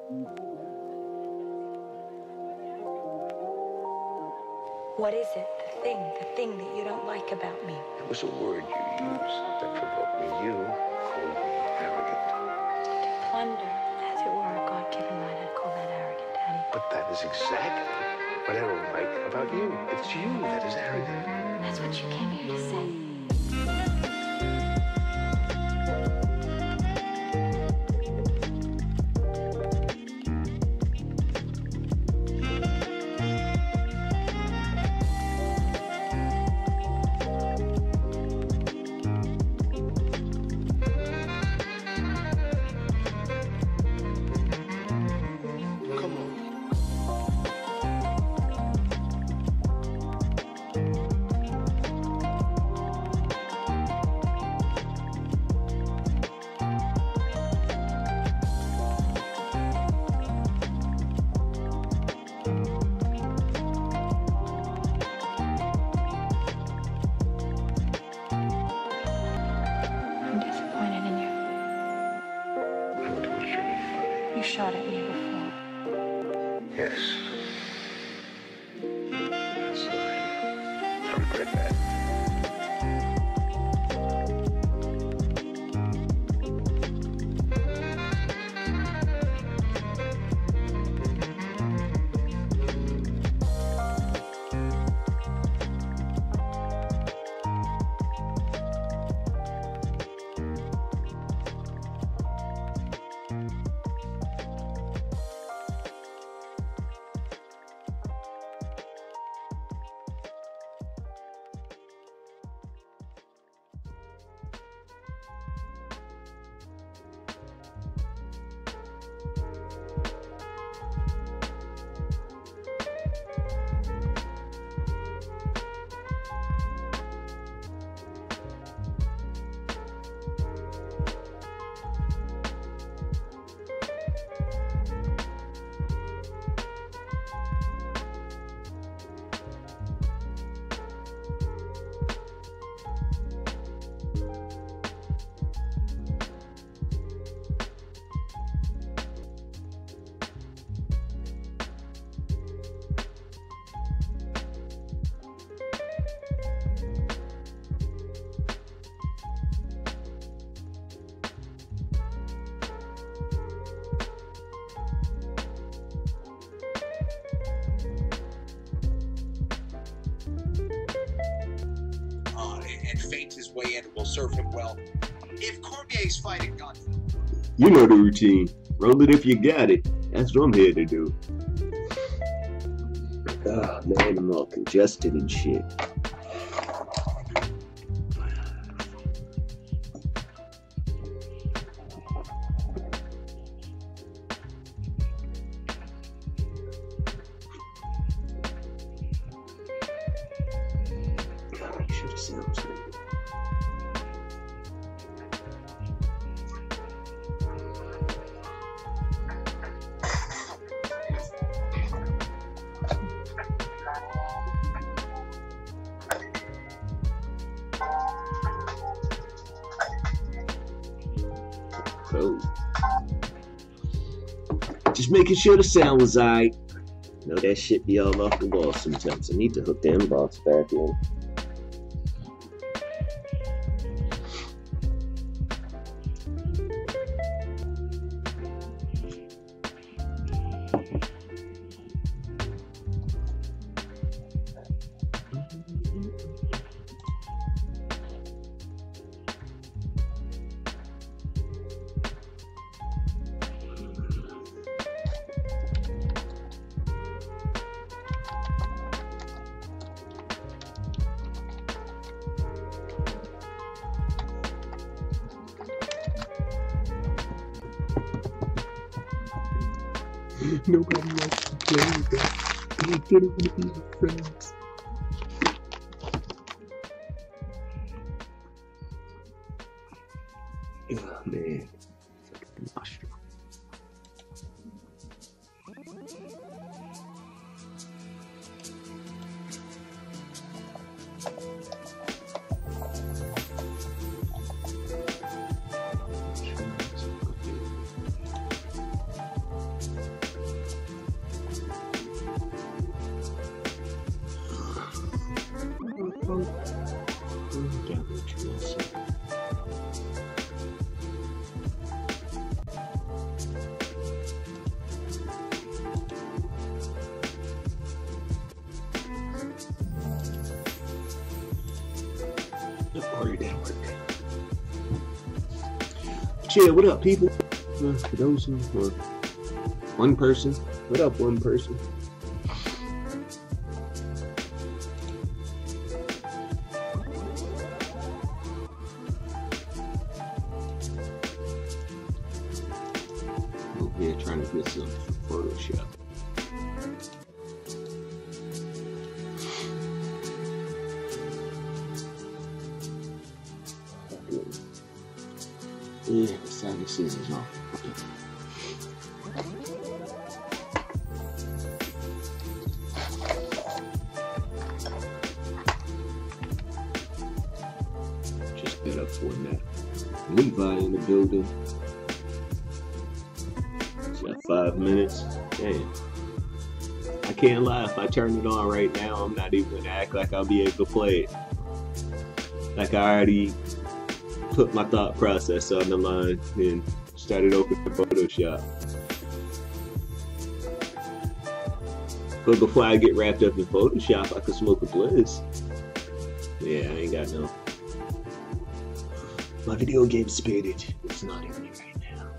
What is it? The thing that you don't like about me? It was a word you used that provoked me. You called me arrogant. To plunder, as it were, a God-given right, I'd call that arrogant, Daddy. But that is exactly what I don't like about you. It's you that is arrogant. That's what you came here to say. Shot at me before. Yes. That's fine. I regret that. Feint his way in and will serve him well. If Cormier's fighting God, you know the routine. Roll it if you got it. That's what I'm here to do. Oh man, I'm all congested and shit. Just making sure the sound was alright. You know that shit be all off the wall sometimes. I need to hook the inbox back in. Nobody wants to play with that. I didn't want to be with friends. Oh man. Fucking nostril. Yeah, what up, people? For those who are one person, what up, one person? Over here trying to get some Photoshop. Yeah, side the scissors off. Just get up for that. Levi in the building. It's got 5 minutes. Damn. I can't lie, if I turn it on right now, I'm not even gonna act like I'll be able to play it. Like I already put my thought process on the line and started opening Photoshop. But before I get wrapped up in Photoshop, I could smoke a bliss. Yeah, I ain't got no. My video game spirit, it's not in me right now.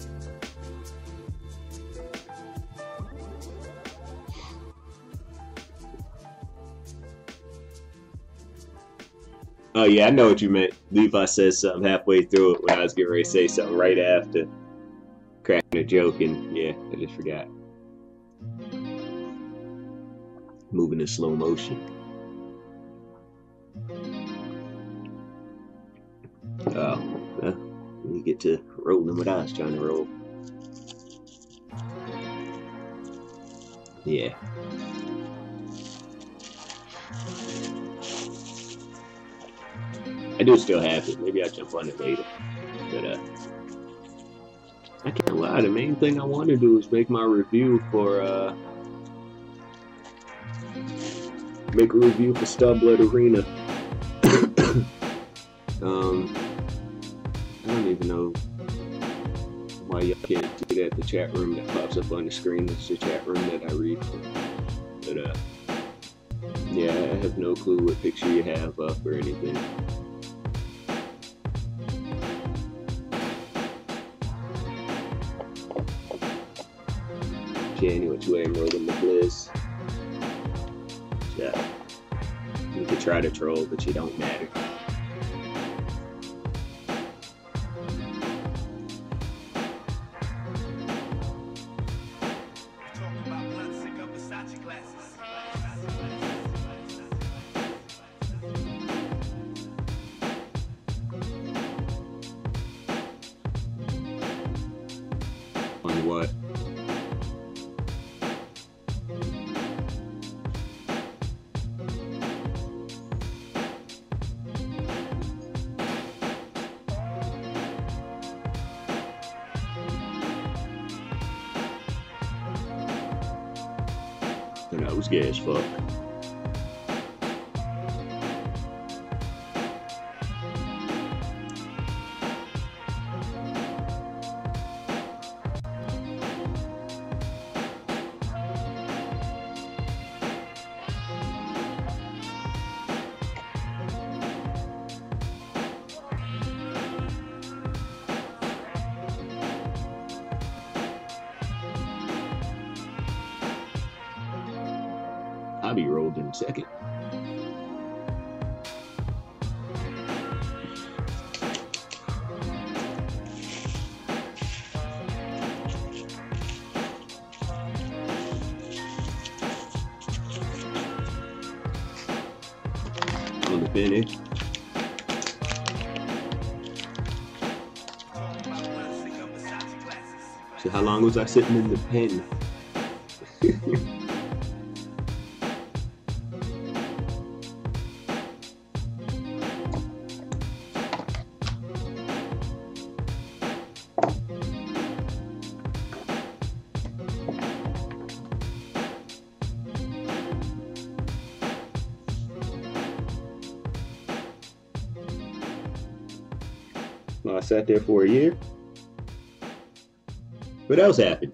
Oh yeah, I know what you meant. Levi says something halfway through it when I was getting ready to say something right after cracking a joke, and yeah, I just forgot. Moving in slow motion. Oh, well, we get to rolling what I was trying to roll. Yeah. I do still have it. Maybe I'll jump on it later. But I can't lie. The main thing I want to do is make my review for Starblood Arena. I don't even know why y'all can't see that. The chat room that pops up on the screen is the chat room that I read from. But yeah, I have no clue what picture you have up or anything. Any which way I'm rolling the bliss. Yeah. You could try to troll, but you don't matter. On what? That was gay as fuck. I'll be rolled in a second. On the finish. So how long was I sitting in the pen? Well, I sat there for a year. What else happened?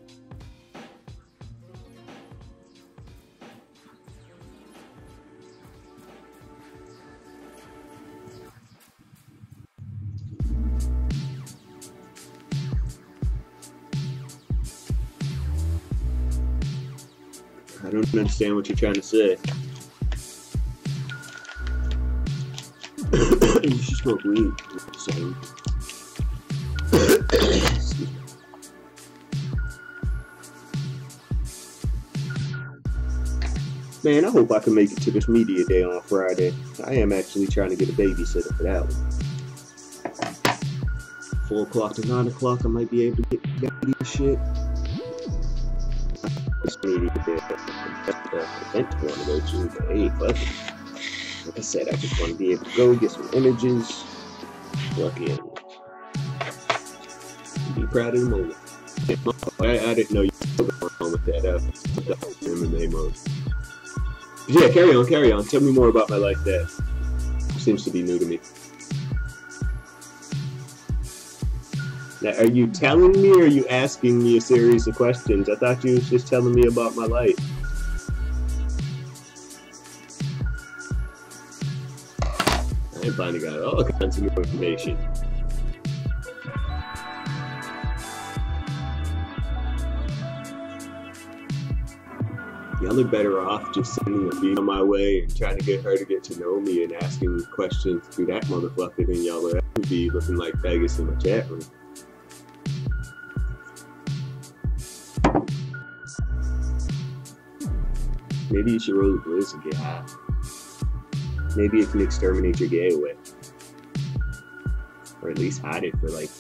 I don't understand what you're trying to say. You should smoke weed. So. Man, I hope I can make it to this media day on Friday. I am actually trying to get a babysitter for that one. 4 o'clock to 9 o'clock, I might be able to get media shit. This media day, event I want to go to, but hey, fuck it. Like I said, I just want to be able to go get some images. Fucking be proud of the moment. I didn't know you were going on with that MMA mode. Yeah, carry on. Tell me more about my life that seems to be new to me. Now, are you telling me or are you asking me a series of questions? I thought you was just telling me about my life. I finally got all kinds of new information. Y'all are better off just sending a beat on my way and trying to get her to get to know me and asking questions through that motherfucker than y'all would ever be looking like Vegas in my chat room. Maybe you should roll the bliss and get high. Maybe it can exterminate your gay away. Or at least hide it for like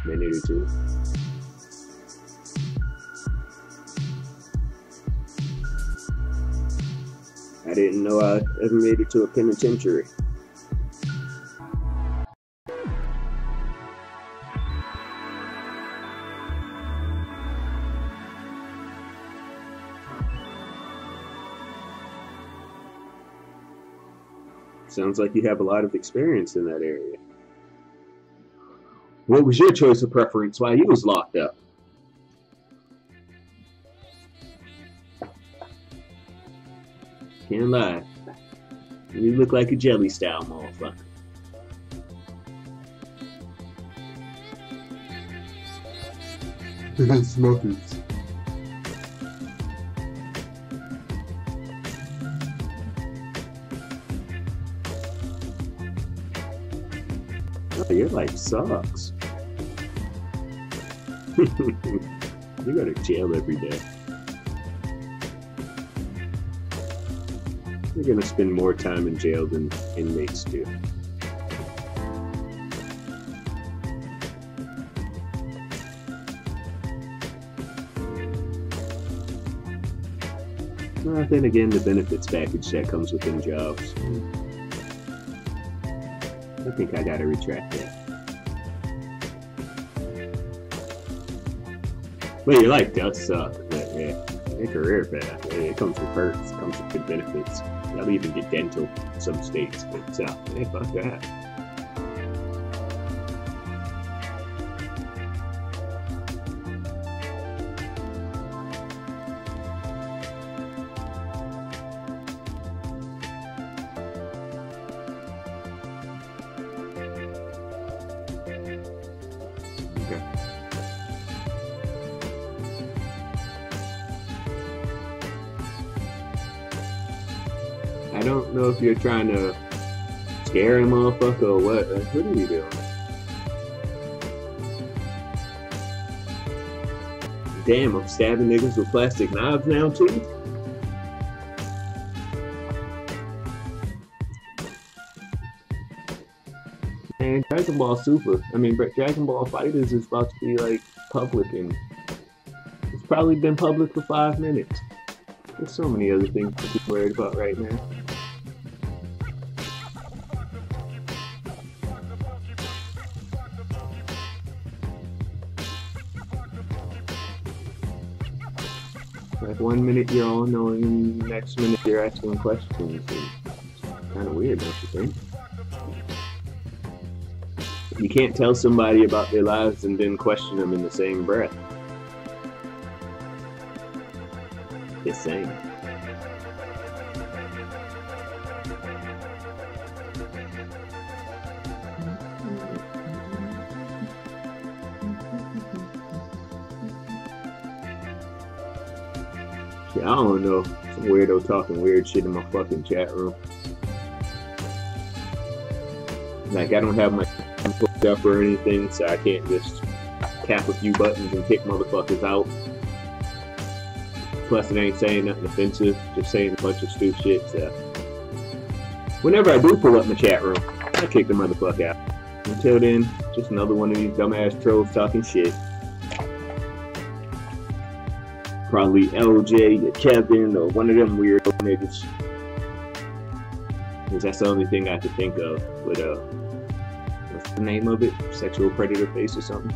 a minute or two. I didn't know I ever made it to a penitentiary. Sounds like you have a lot of experience in that area. What was your choice of preference while you was locked up? Can't lie. You look like a jelly style motherfucker. Smokers. Oh, your life sucks. You go to jail every day. You're gonna spend more time in jail than inmates do. Well, then again, the benefits package that comes with them jobs. I think I gotta retract that. Well, your life does suck, but yeah, your career path, it comes with perks, it comes with good benefits. I'll even get dental in some states, but hey, fuck that. Okay. I don't know if you're trying to scare a motherfucker or what. What are you doing? Damn, I'm stabbing niggas with plastic knives now too? Man, Dragon Ball Super, Dragon Ball Fighters is about to be like public, and it's probably been public for 5 minutes. There's so many other things to be worried about right now. Like 1 minute you're all knowing, and the next minute you're asking questions. It's kind of weird, don't you think? You can't tell somebody about their lives and then question them in the same breath. It's same. Yeah, I don't know. Some weirdo talking weird shit in my fucking chat room. Like, I don't have my hooked up or anything, so I can't just tap a few buttons and kick motherfuckers out. Plus, it ain't saying nothing offensive, just saying a bunch of stupid shit, so. Whenever I do pull up my chat room, I kick the motherfucker out. Until then, just another one of these dumbass trolls talking shit. Probably LJ or Kevin or one of them weird niggas. Because that's the only thing I could think of with, what's the name of it? Sexual predator face or something?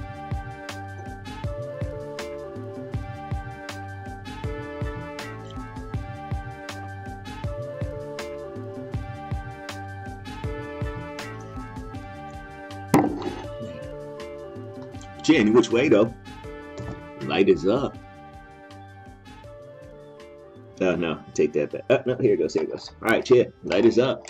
Any which way though, light is up. Oh no, take that back. Oh no, here it goes, here it goes. All right, cheer. Light is up.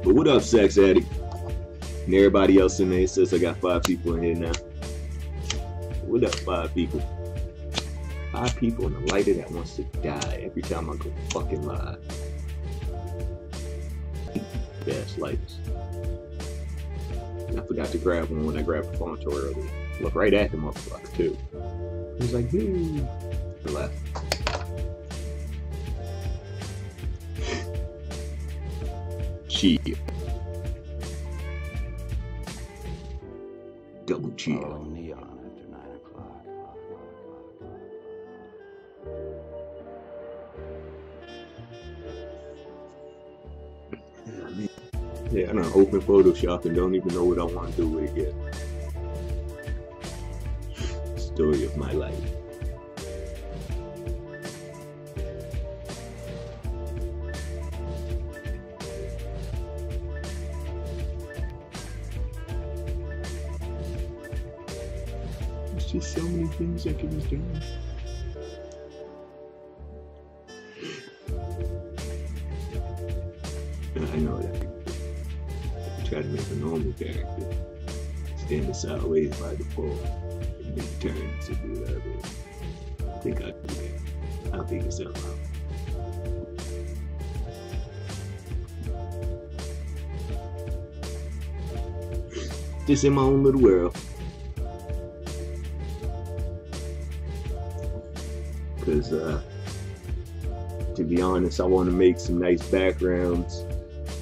But what up, sex addict? And everybody else in there says I got 5 people in here now. What up, 5 people? 5 people and a lighter that wants to die every time I go fucking live. Gas lights. I forgot to grab one when I grabbed the phone too early. Look right at the motherfucker too. He was like, hey. I left. Chill. Double chill. Oh, neon after 9 o'clock. Yeah, I done open Photoshop and don't even know what I want to do with it yet. Story of my life. There's just so many things I could have done. I know that. Try to make a normal character standing sideways by default and then turn to do the other. I think I can do that. I'll figure something out. Just in my own little world. Because, to be honest, I want to make some nice backgrounds.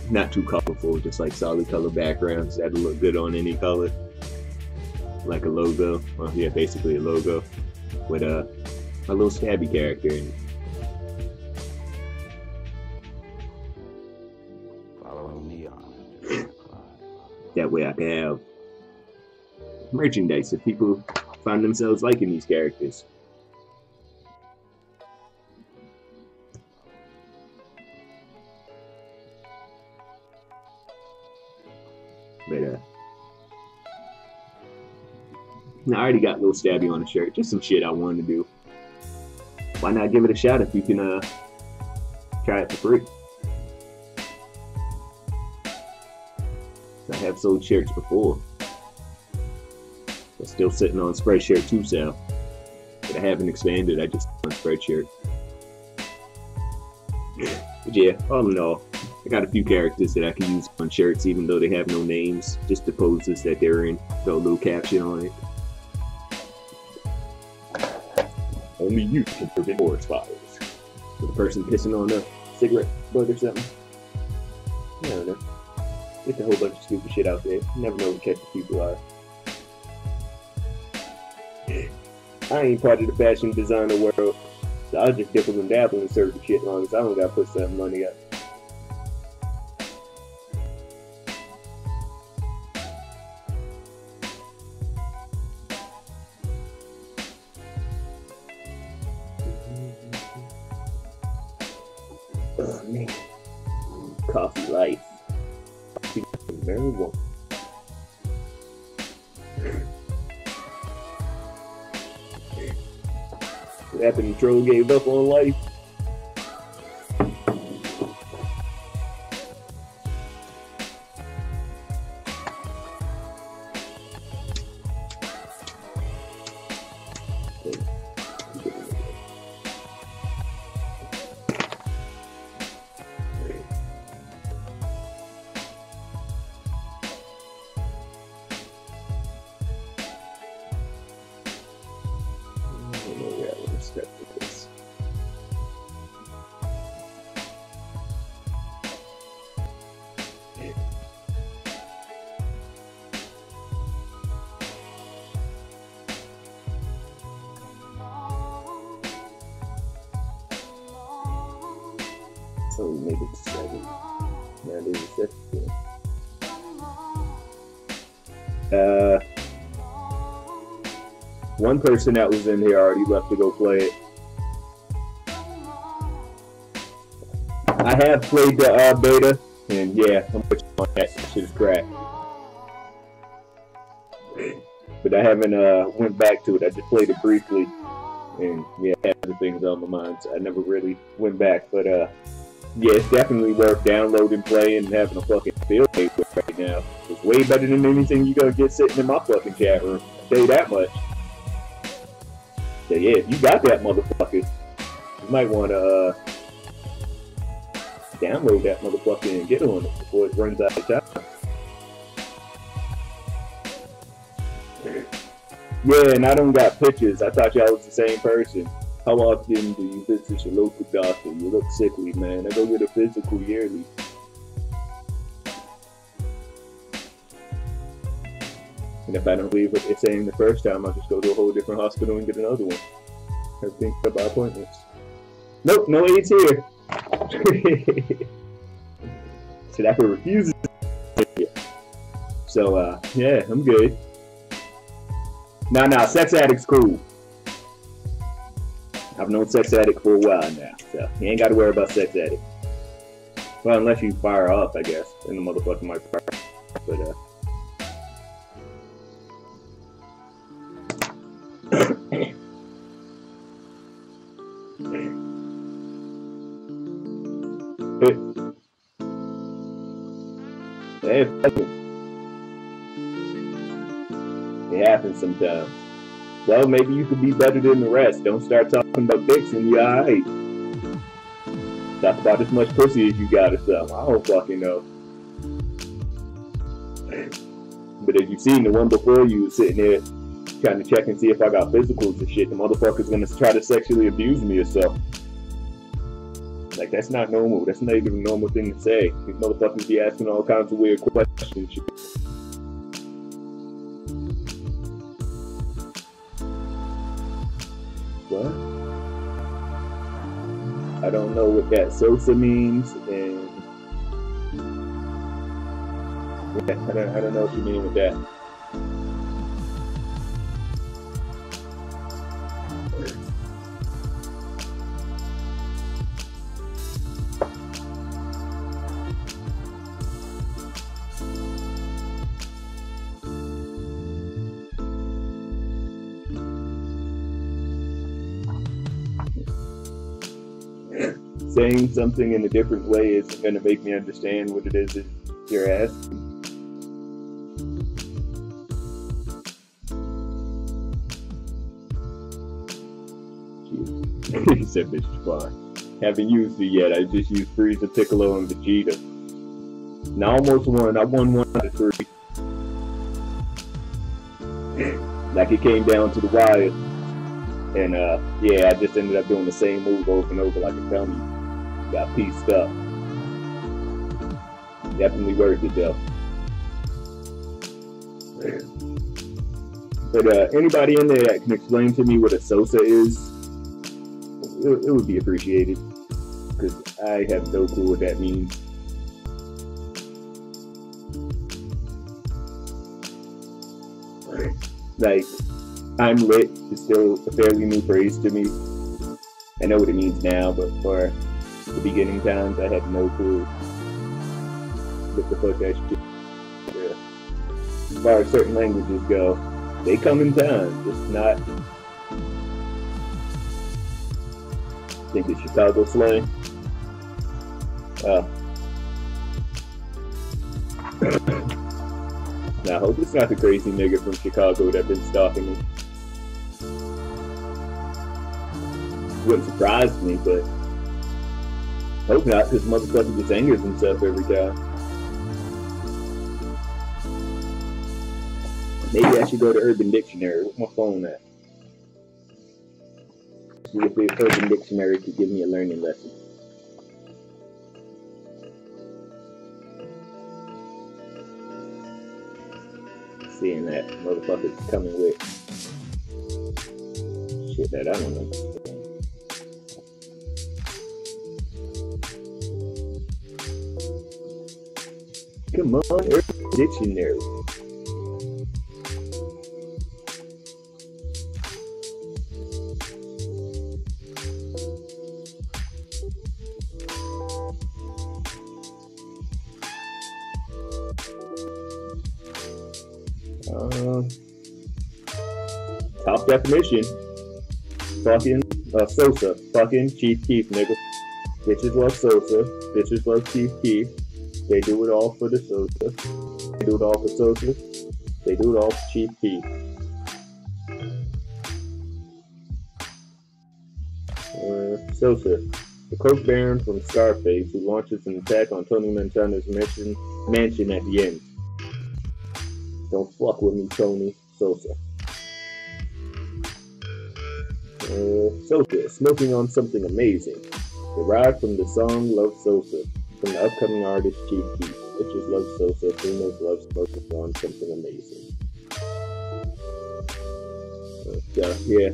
Not too colorful, just like solid color backgrounds that'll look good on any color. Like a logo. Well, yeah, basically a logo. With a little stabby character in it. Following neon. That way I can have merchandise if people find themselves liking these characters. But I already got Lil Stabby on the shirt. Just some shit I wanted to do. Why not give it a shot if you can try it for free? I have sold shirts before. I'm still sitting on Spreadshirt 2 sale. But I haven't expanded, I just on Spreadshirt. But yeah, all in all, I got a few characters that I can use on shirts even though they have no names, just the poses that they're in, throw a little caption on it. Only you can prevent forest fires. With a person pissing on a cigarette butt or something. I don't know. It's a whole bunch of stupid shit out there. You never know what catches people are. I ain't part of the fashion designer world, so I'll just dibble and dabble in certain shit as long as I don't gotta put some money up. Oh man. Coffee life. Coffee very well. What happened? Troll gave up on life. So we made it to 7. Now it is 17. One person that was in here already left to go play it. I have played the beta, and yeah, I'm with you on that. Shit is crack. But I haven't went back to it. I just played it briefly, and yeah, I had other things on my mind, so I never really went back. But yeah, it's definitely worth downloading, playing, and having a fucking field day with right now. It's way better than anything you're gonna get sitting in my fucking chat room. I'll tell you that much. So yeah, if you got that motherfucker, you might want to download that motherfucker and get on it before it runs out of time. Yeah, and I don't got pictures. I thought y'all was the same person. How often do you visit your local doctor? You look sickly, man. I go get a physical yearly. And if I don't believe what they're saying the first time, I'll just go to a whole different hospital and get another one. Everything by appointments. Nope, no AIDS here. So that refuses. So yeah, I'm good. Nah, sex addict's cool. I've known sex addict for a while now, so you ain't got to worry about sex addict. Well, unless you fire off, I guess, and the motherfucker might fire. But hey, fuck it. It happens sometimes. Well, maybe you could be better than the rest. Don't start talking about dicks and you're alright. Talk about as much pussy as you got or something. I don't fucking know. But as you seen, the one before you was sitting there trying to check and see if I got physicals and shit. The motherfucker's gonna try to sexually abuse me or something. Like, that's not normal. That's not even a normal thing to say. These motherfuckers be asking all kinds of weird questions and shit. What? I don't know what that Sosa means, and I don't know what you mean with that. Saying something in a different way isn't going to make me understand what it is that you're asking. He said, bitch, fine. Haven't used it yet. I just used Frieza, Piccolo, and Vegeta. And I almost won. I won 1 out of 3. Like, it came down to the wire. And, yeah, I just ended up doing the same move over and over like a dummy. Got pieced up. Definitely worth it, though. But, anybody in there that can explain to me what a Sosa is, it would be appreciated. Because I have no clue what that means. Like, I'm lit is still a fairly new phrase to me. I know what it means now, but for The beginning times, I had no clue what the fuck that shit. Yeah. As far as certain languages go, they come in time, just not. I think it's Chicago slang. Now, I hope it's not the crazy nigga from Chicago that been stalking me. Wouldn't surprise me, but hope not, because motherfucker just angers himself every time. Maybe I should go to Urban Dictionary. Where's my phone at? See if the Urban Dictionary could give me a learning lesson. Seeing that motherfucker's coming with shit that I don't understand. Come on, Urban Dictionary. Top definition. Fucking Sosa. Fucking Chief Keef, nigga. Bitches love Sosa. Bitches love Chief Keef. They do it all for the Sosa. They do it all for Sosa. They do it all for Chief Keef. Sosa, the coke baron from Scarface, who launches an attack on Tony Montana's mansion at the end. Don't fuck with me, Tony. Sosa. Sosa, smoking on something amazing. Derived from the song Love Sosa, from the upcoming artist Chief Keef. Bitches love Sosa, females love smoking on something amazing. Yeah.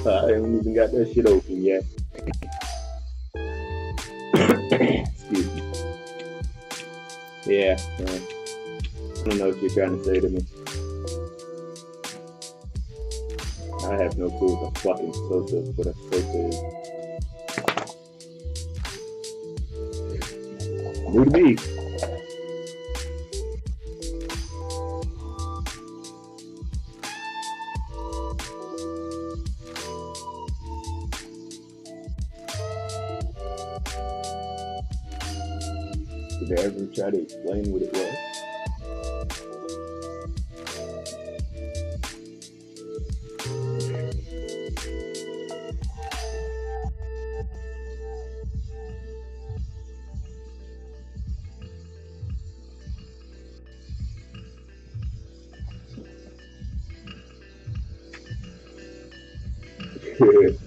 I haven't even got that shit open yet. Excuse me. Yeah, I don't know what you're trying to say to me. I have no clue what a fucking Sosa is. New to me. Did I ever try to explain what it was?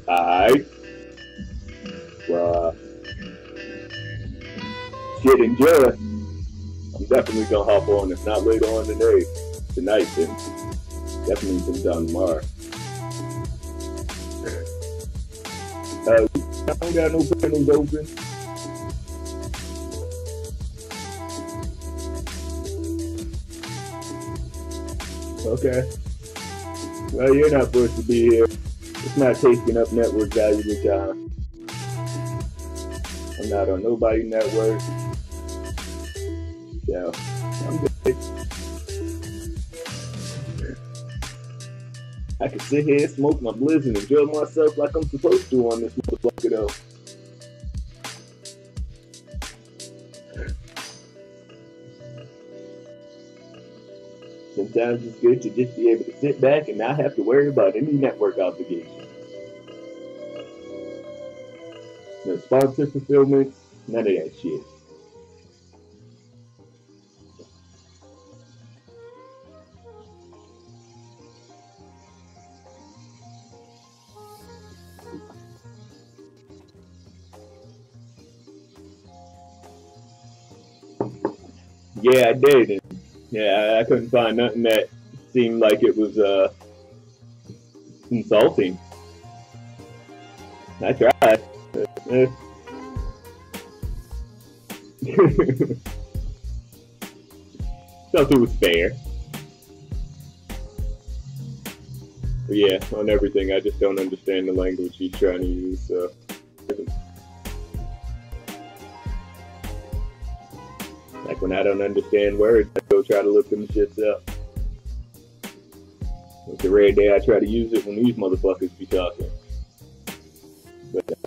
Alright. Well, shit, enjoy. I'm definitely gonna hop on, if not later on tonight, then definitely sometime tomorrow. I don't got no panels open. Okay. Well, you're not supposed to be here. It's not taking up network valuable time. I'm not on nobody network. So, I'm good. I can sit here, smoke my blizz, and enjoy myself like I'm supposed to on this motherfucker, though. Sometimes it's good to just be able to sit back and not have to worry about any network obligations. No sponsor fulfillment, none of that shit. Yeah, I did. And yeah, I couldn't find nothing that seemed like it was insulting. I tried. Felt it was fair. But yeah, on everything, I just don't understand the language he's trying to use. So. Like when I don't understand words, I go try to look them shits up. It's a rare day I try to use it when these motherfuckers be talking. But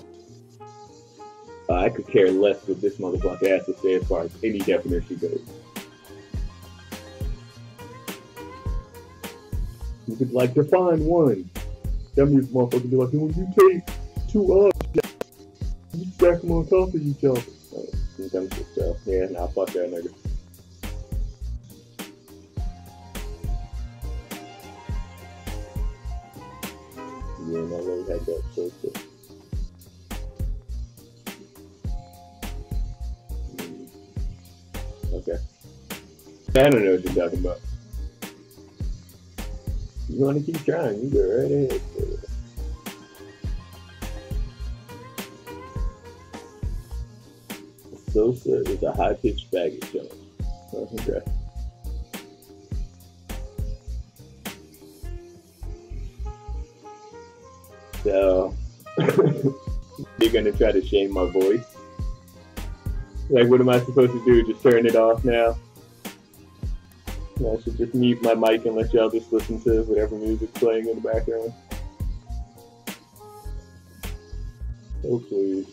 I could care less what this motherfucker has to say as far as any definition goes. You could like define one. That means motherfucker be like, when you take two objects, you stack them on top of each other. Dumb shit, so yeah, nah, fuck that nigga. Yeah, no way had that so quick. Okay. I don't know what you're talking about. You wanna keep trying, you go right ahead. Sosa is a high-pitched baggage zone. Oh, okay. So, you're gonna try to shame my voice? Like, what am I supposed to do? Just turn it off now? I should just mute my mic and let y'all just listen to whatever music's playing in the background. Oh, please.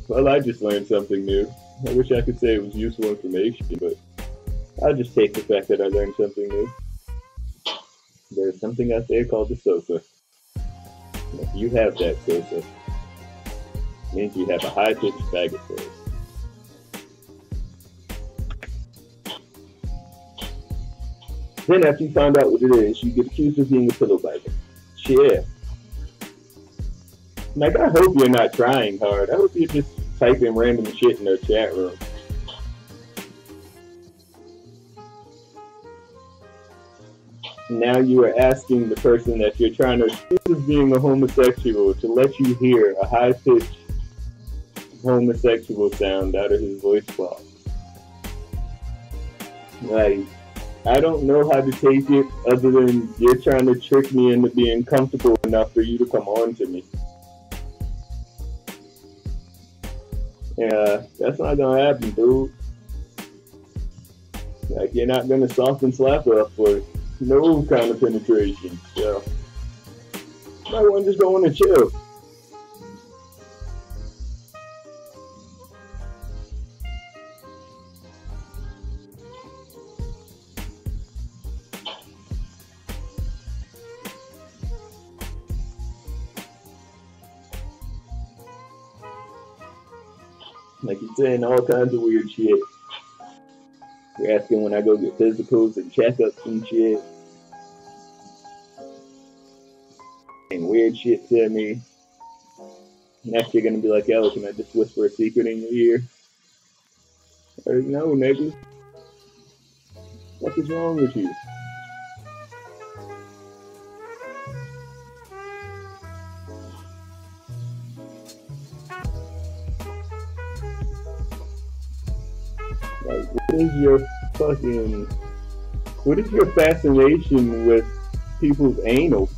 Well, I just learned something new. I wish I could say it was useful information, but I'll just take the fact that I learned something new. There's something out there called the Sosa. And if you have that Sosa, it means you have a high-pitched bag of voice. Then after you find out what it is, you get accused of being a pillow biter. Shit. Like, I hope you're not trying hard. I hope you're just typing random shit in their chat room. Now you are asking the person that you're trying to accuse of being a homosexual to let you hear a high-pitched homosexual sound out of his voice box. Like, I don't know how to take it other than you're trying to trick me into being comfortable enough for you to come on to me. Yeah, that's not gonna happen, dude. Like, you're not gonna soft and slap up for no kind of penetration, so might want to just go on and chill. Like, you're saying all kinds of weird shit. You're asking when I go get physicals and checkups and shit. And weird shit to me. Next you're gonna be like, yo, can I just whisper a secret in your ear? No, nigga. What is wrong with you? Like, what is your fascination with people's anal?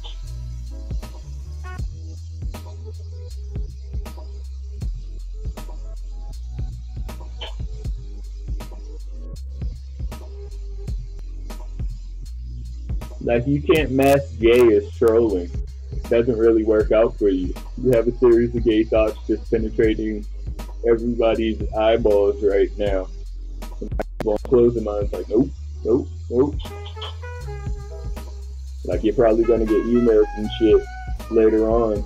Like, you can't mask gay as trolling. It doesn't really work out for you. You have a series of gay thoughts just penetrating everybody's eyeballs right now. Closing minds like, nope, nope, nope. Like, you're probably gonna get emails and shit later on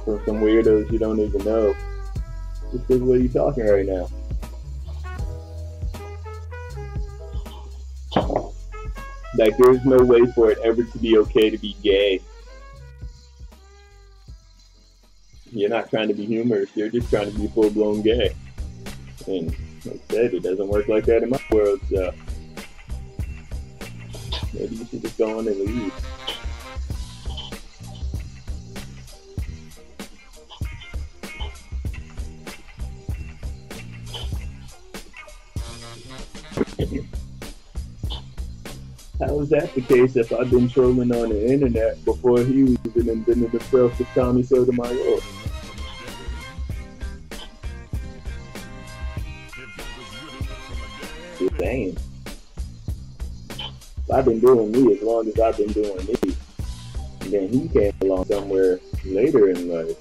from some weirdos you don't even know. Just because of what you're talking right now. Like, there's no way for it ever to be okay to be gay. You're not trying to be humorous, you're just trying to be full-blown gay. And like I said, it doesn't work like that in my world, so maybe you should just go on and leave. How is that the case if I've been trolling on the internet before he even invented himself as Tommy Sotomayor? Just saying. I've been doing me as long as I've been doing me. And then he came along somewhere later in life.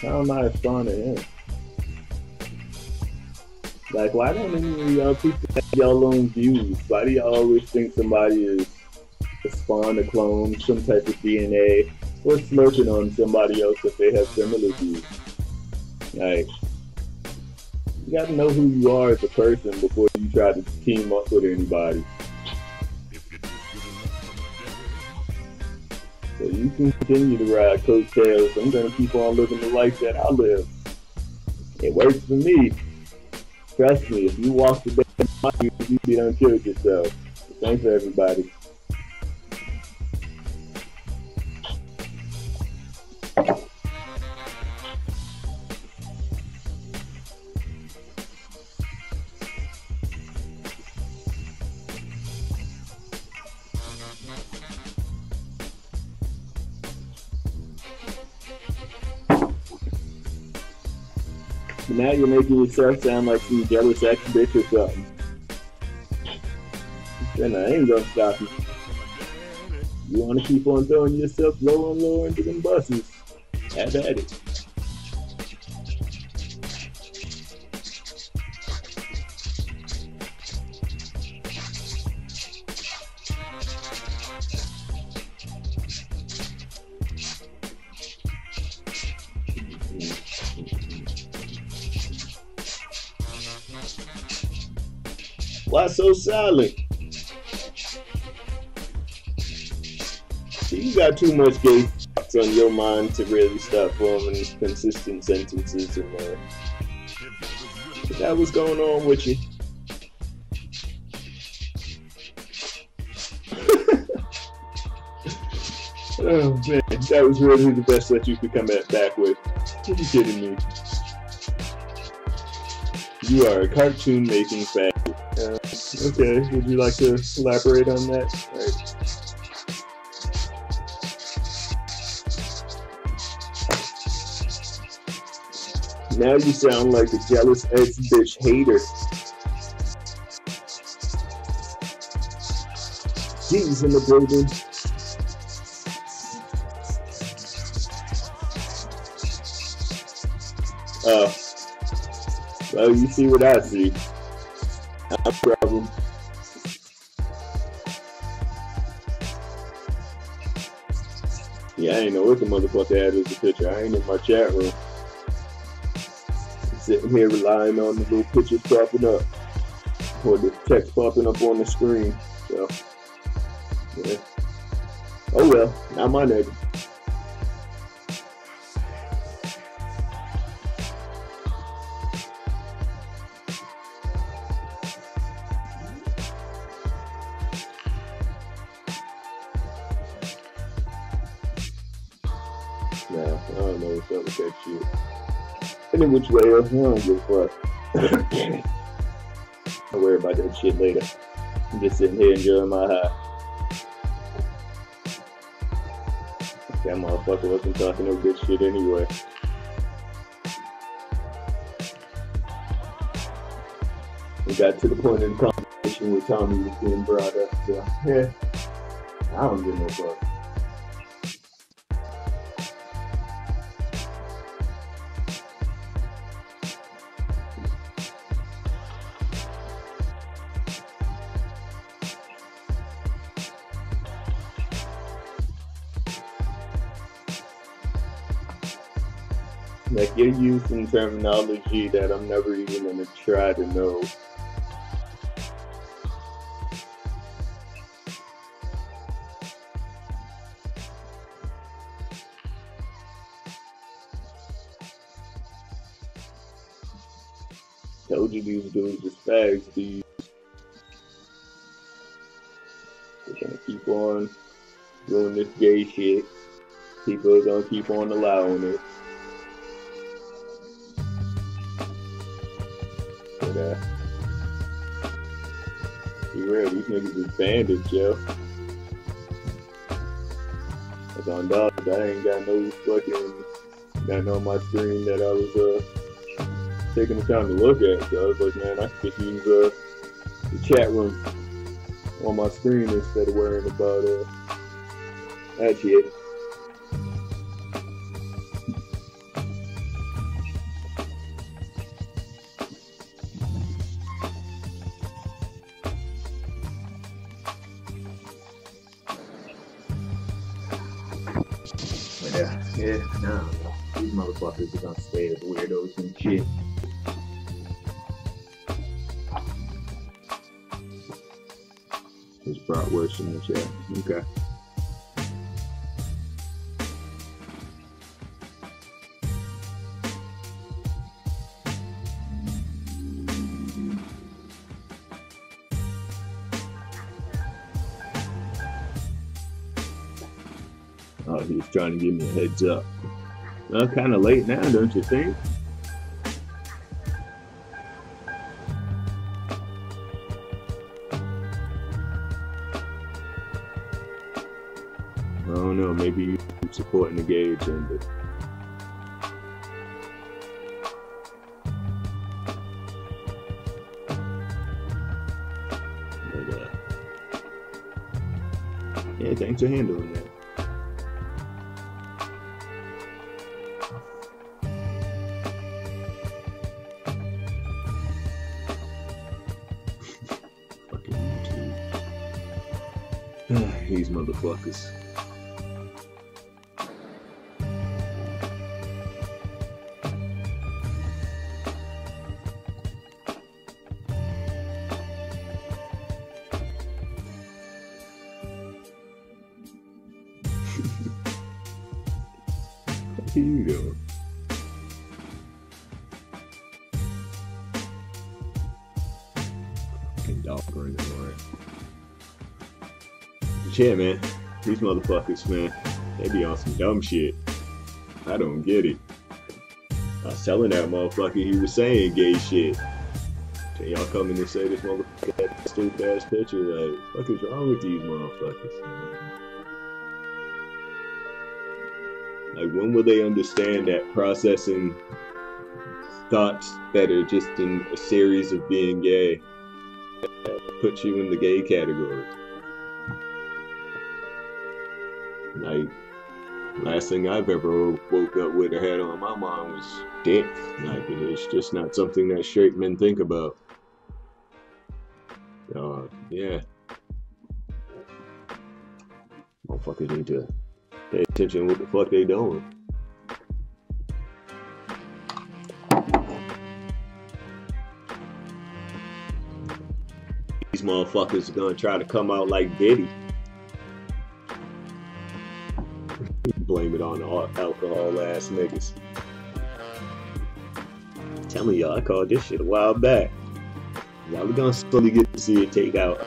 How am I responding to him? Like, why don't any of y'all people have y'all own views? Why do y'all always think somebody is a spawn, a clone, some type of DNA, or slurping on somebody else if they have similar views? Like, you gotta know who you are as a person before you try to team up with anybody. So you can continue to ride coattails. I'm gonna keep on living the life that I live. It works for me. Trust me, if you walk the day in my shoes, you'd be done killed yourself. Thanks for everybody. Now you're making yourself sound like some jealous ex-bitch or something. Then I ain't gonna stop you. You wanna keep on throwing yourself lower and lower into them buses? Have at it. Why so silent? You got too much gay thoughts on your mind to really start forming consistent sentences in there. Is that what's going on with you? Oh man, that was really the best that you could come back with. Are you kidding me? You are a cartoon making faggot. Okay, would you like to elaborate on that? Right. Now you sound like a jealous ex-bitch hater. G's in the building. Oh. Well, you see what I see. No problem. Yeah, I ain't know what the motherfucker had as a picture. I ain't in my chat room. I'm sitting here relying on the little pictures popping up. Or the text popping up on the screen. So, yeah. Oh well, not my nigga. Nah, I don't know what's up with that shit. Any which way else, I don't give a fuck. I'll worry about that shit later. I'm just sitting here enjoying my high. That motherfucker wasn't talking no good shit anyway. We got to the point in the conversation where Tommy was being brought up, so yeah, I don't give no fuck. Like, you're using terminology that I'm never even gonna try to know. Told you these dudes is fags, dude. They're gonna keep on doing this gay shit. People are gonna keep on allowing it. But, Be real, these niggas is bandits, yo. That's on dog. I ain't got no fucking nothing on my screen that I was taking the time to look at. So I was like, man, I could just use the chat room on my screen instead of worrying about that shit. Yeah, no. These motherfuckers are gonna stay as weirdos and shit. It's bratwurst in the chat. Okay. Oh, he's trying to give me a heads up. Well, kind of late now, don't you think? I don't know, maybe you supporting the gay agenda. But, yeah, thanks for handling that. These motherfuckers. What are you doing? Fucking dog running around. Yeah, man, these motherfuckers, man, they be on some dumb shit. I don't get it. I was telling that motherfucker he was saying gay shit. Can y'all come in and say this motherfucker had a stupid ass picture? Like, what is wrong with these motherfuckers? Like, when will they understand that processing thoughts that are just in a series of being gay puts you in the gay category? Like, last thing I've ever woke up with or had on my mind was dick. Like, it's just not something that straight men think about. Yeah. Motherfuckers need to pay attention to what the fuck they doing. These motherfuckers are gonna try to come out like Diddy. Blame it on the alcohol ass niggas. I'm telling y'all, I called this shit a while back. Y'all we gonna slowly get to see it take off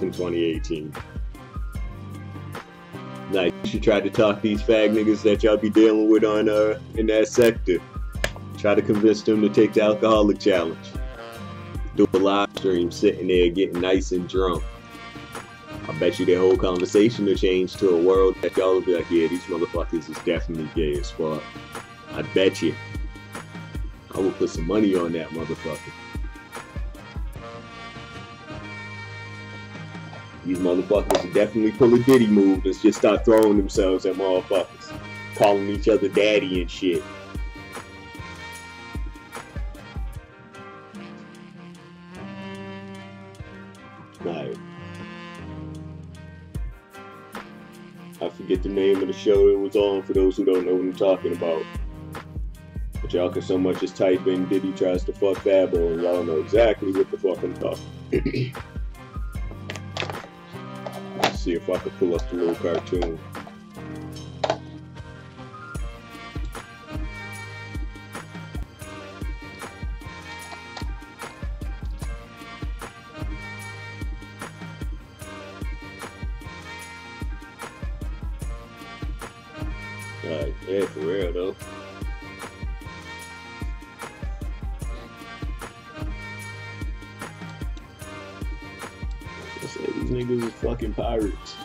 in 2018. Like, you should try to talk these fag niggas that y'all be dealing with on in that sector. Try to convince them to take the alcoholic challenge. Do a live stream sitting there getting nice and drunk. I bet you their whole conversation will change to a world that y'all will be like, yeah, these motherfuckers is definitely gay as fuck. I bet you. I will put some money on that motherfucker. These motherfuckers will definitely pull a Diddy move and just start throwing themselves at motherfuckers. Calling each other daddy and shit. Like, I forget the name of the show it was on for those who don't know what I'm talking about. But y'all can so much as type in Diddy tries to fuck Fabo and y'all know exactly what the fuck I'm talking. Let's see if I can pull up the little cartoon. Yeah, for real though. Yeah, these niggas are fucking pirates.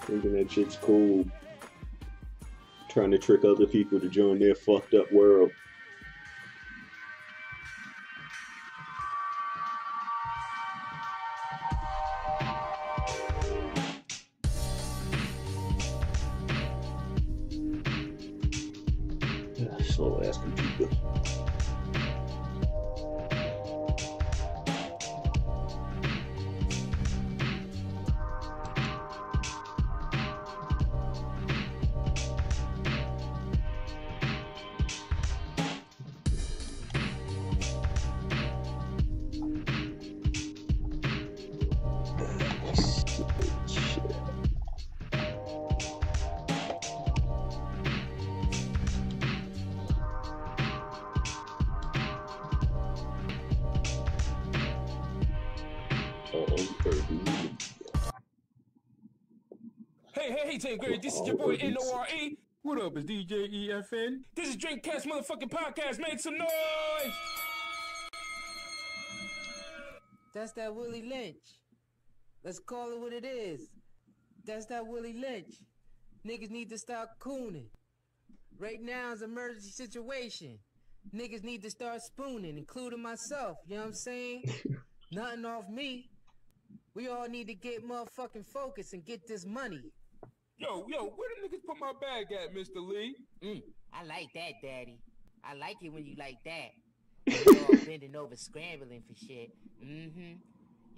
Thinking that shit's cool. Trying to trick other people to join their fucked up world. Slow ass computer. Hey, Jay Greg, this is your boy NORE. What up, it's DJ EFN. This is Drinkcast motherfucking podcast. Make some noise! That's that Willie Lynch. Let's call it what it is. That's that Willie Lynch. Niggas need to start cooning. Right now is an emergency situation. Niggas need to start spooning, including myself. You know what I'm saying? Nothing off me. We all need to get motherfucking focused and get this money. Yo, where the niggas put my bag at, Mr. Lee? I like that, Daddy. I like it when you like that. You all bending over, scrambling for shit. You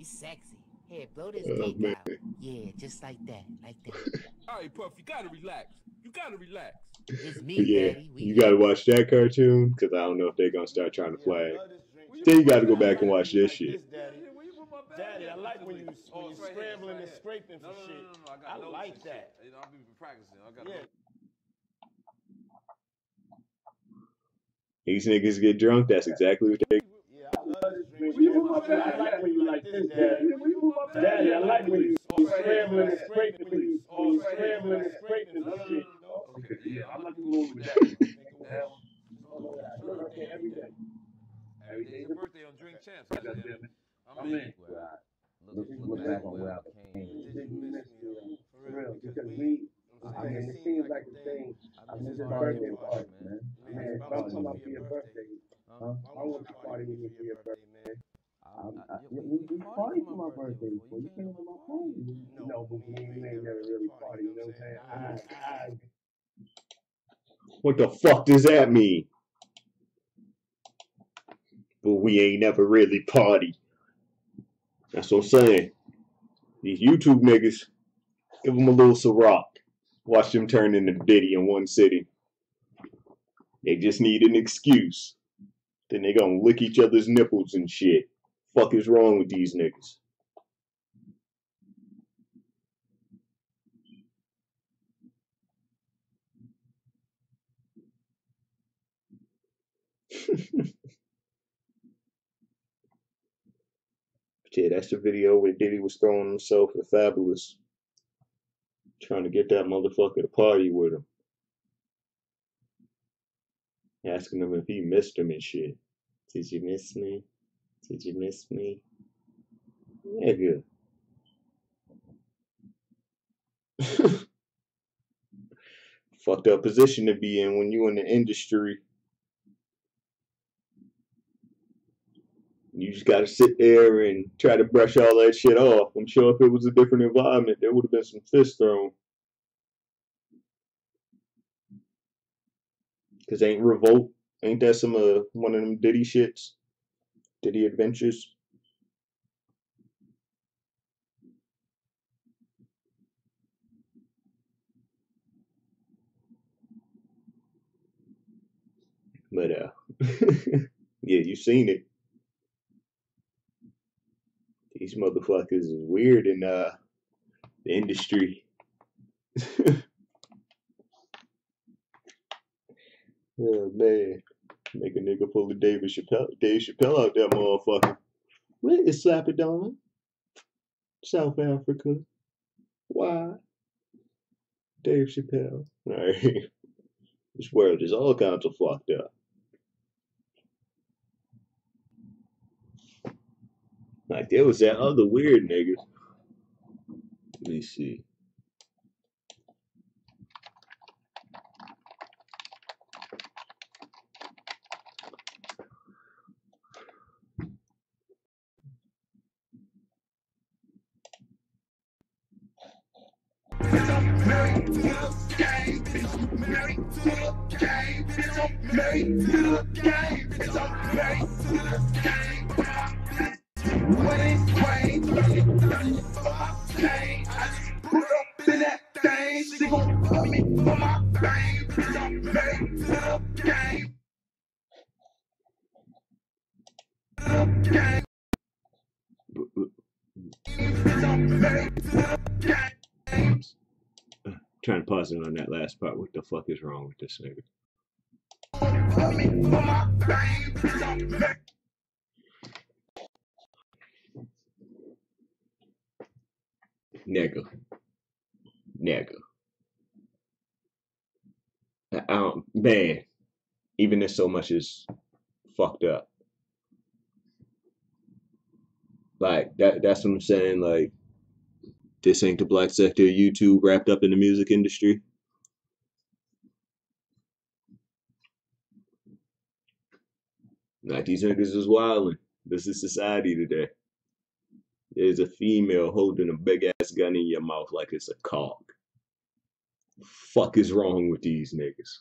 sexy. Here, blow this dick out. Yeah, just like that, All right, Puff, you gotta relax. It's me, Yeah, Daddy. you gotta watch that cartoon, because I don't know if they're gonna start trying to flag. Then you gotta go back and watch this shit. Daddy, I like when you scrambling and scraping for shit. No, I like that. You know, I've been practicing. These niggas get drunk, that's exactly what they... Yeah, I love this drink. I like when you like this, Daddy. Daddy, I like when you scrambling and scraping for shit. Okay, yeah, I'm not gonna go with that. Every day. Every day's a birthday on Drink Champs. I'm in. Look back on where I came. For real, because it seems like a thing. I miss a birthday party, man. Man, if I'm talking about for your birthday, I want to party with you for your birthday, man. We party for my birthday before. You came to my party. No, but we ain't never really party, you know what I'm saying? What the fuck does that mean? But we ain't never really party. That's what I'm saying. These YouTube niggas, give them a little Ciroc. Watch them turn into Diddy in one sitting. They just need an excuse. Then they gonna lick each other's nipples and shit. Fuck is wrong with these niggas? Yeah, that's the video where Diddy was throwing himself at Fabulous. Trying to get that motherfucker to party with him. Asking him if he missed him and shit. Did you miss me? Did you miss me? Nigga. Fucked up position to be in when you in the industry. You just gotta sit there and try to brush all that shit off. I'm sure if it was a different environment, there would have been some fists thrown. Cause ain't Revolt, ain't that some one of them Diddy shits? Diddy Adventures? But yeah, you seen it. These motherfuckers is weird in the industry. Oh man, make a nigga pull a Dave Chappelle out that motherfucker. Where is Slapperdon? South Africa. Why? Dave Chappelle. Alright. This world is all kinds of fucked up. Like, there was that other weird nigga. Let me see. Trying to pause it on that last part. What the fuck is wrong with this nigga? Nigga. Man, even if so much is fucked up. Like, that's what I'm saying. Like, this ain't the black sector of YouTube wrapped up in the music industry. Like, these niggas is wildin'. This is society today. There's a female holding a big ass gun in your mouth like it's a cock. Fuck is wrong with these niggas?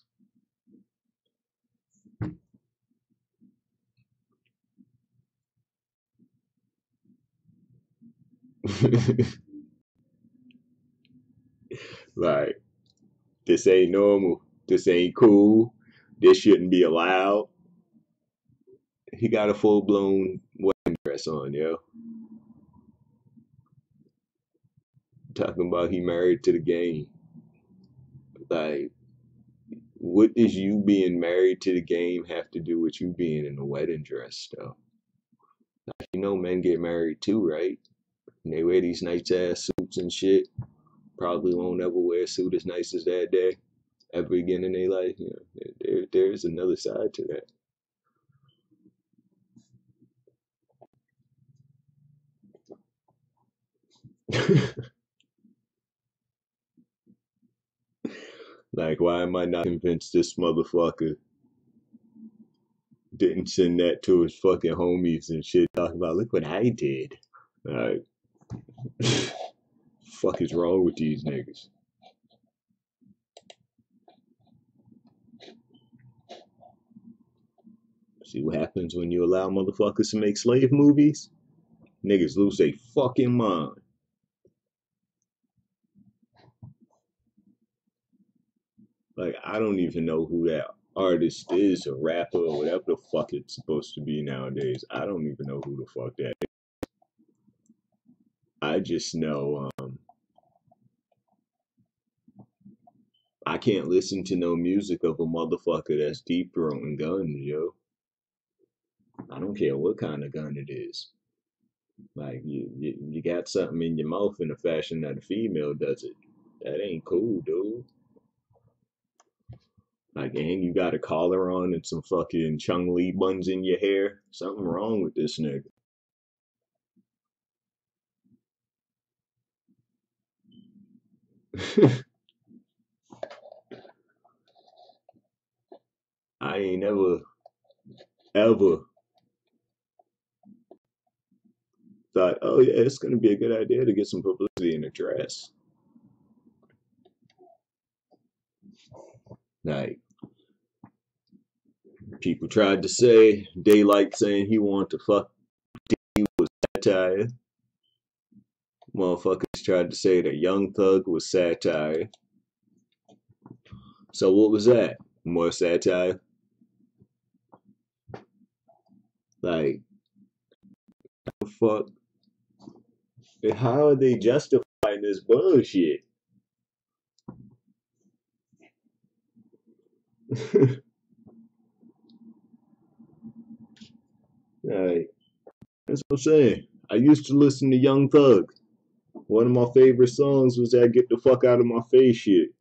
Like, this ain't normal. This ain't cool. This shouldn't be allowed. He got a full-blown wedding dress on, yo. Talking about he married to the game. Like, what does you being married to the game have to do with you being in a wedding dress, though? Like, you know men get married too, right? And they wear these nice ass suits and shit. Probably won't ever wear a suit as nice as that day ever again in their life. You know, there's another side to that. Like, why am I not convinced this motherfucker didn't send that to his fucking homies and shit, talking about, look what I did. Like, fuck is wrong with these niggas? See what happens when you allow motherfuckers to make slave movies? Niggas lose their fucking mind. Like, I don't even know who that artist is, or rapper, or whatever the fuck it's supposed to be nowadays. I don't even know who the fuck that is. I just know, I can't listen to no music of a motherfucker that's deep throating guns, yo. I don't care what kind of gun it is. Like, you got something in your mouth in the fashion that a female does it. That ain't cool, dude. Like, and you got a collar on and some fucking Chung Lee buns in your hair. Something wrong with this nigga. I ain't ever thought, oh yeah, it's gonna be a good idea to get some publicity in a dress. Like, people tried to say, Daylight saying he wanted to fuck D was satire. Motherfuckers tried to say that Young Thug was satire. So what was that? More satire? Like, what the fuck? How are they justifying this bullshit? Like, that's what I'm saying. I used to listen to Young Thug. One of my favorite songs was that Get the Fuck Out of My Face shit.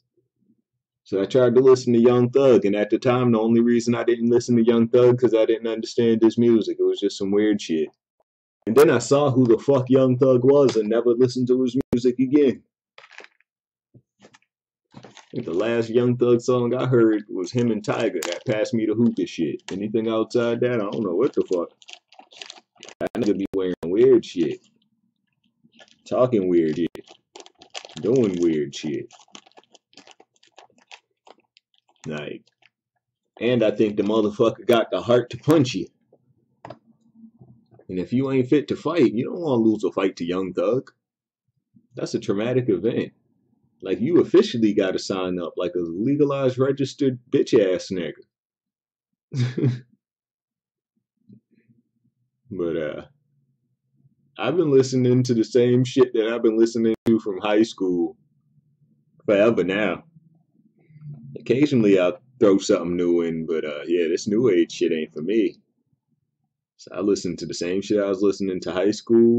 So I tried to listen to Young Thug, and at the time, the only reason I didn't listen to Young Thug because I didn't understand his music. It was just some weird shit. And then I saw who the fuck Young Thug was and never listened to his music again. I think the last Young Thug song I heard was him and Tyga, that Pass Me the Hookah shit. Anything outside that, I don't know what the fuck. That nigga be wearing weird shit. Talking weird shit. Doing weird shit. Like, and I think the motherfucker got the heart to punch you. And if you ain't fit to fight, you don't want to lose a fight to Young Thug. That's a traumatic event. Like, you officially got to sign up like a legalized, registered bitch-ass nigga. But, I've been listening to the same shit that I've been listening to from high school forever now. Occasionally I'll throw something new in, but, yeah, this new age shit ain't for me. So I listen to the same shit I was listening to high school,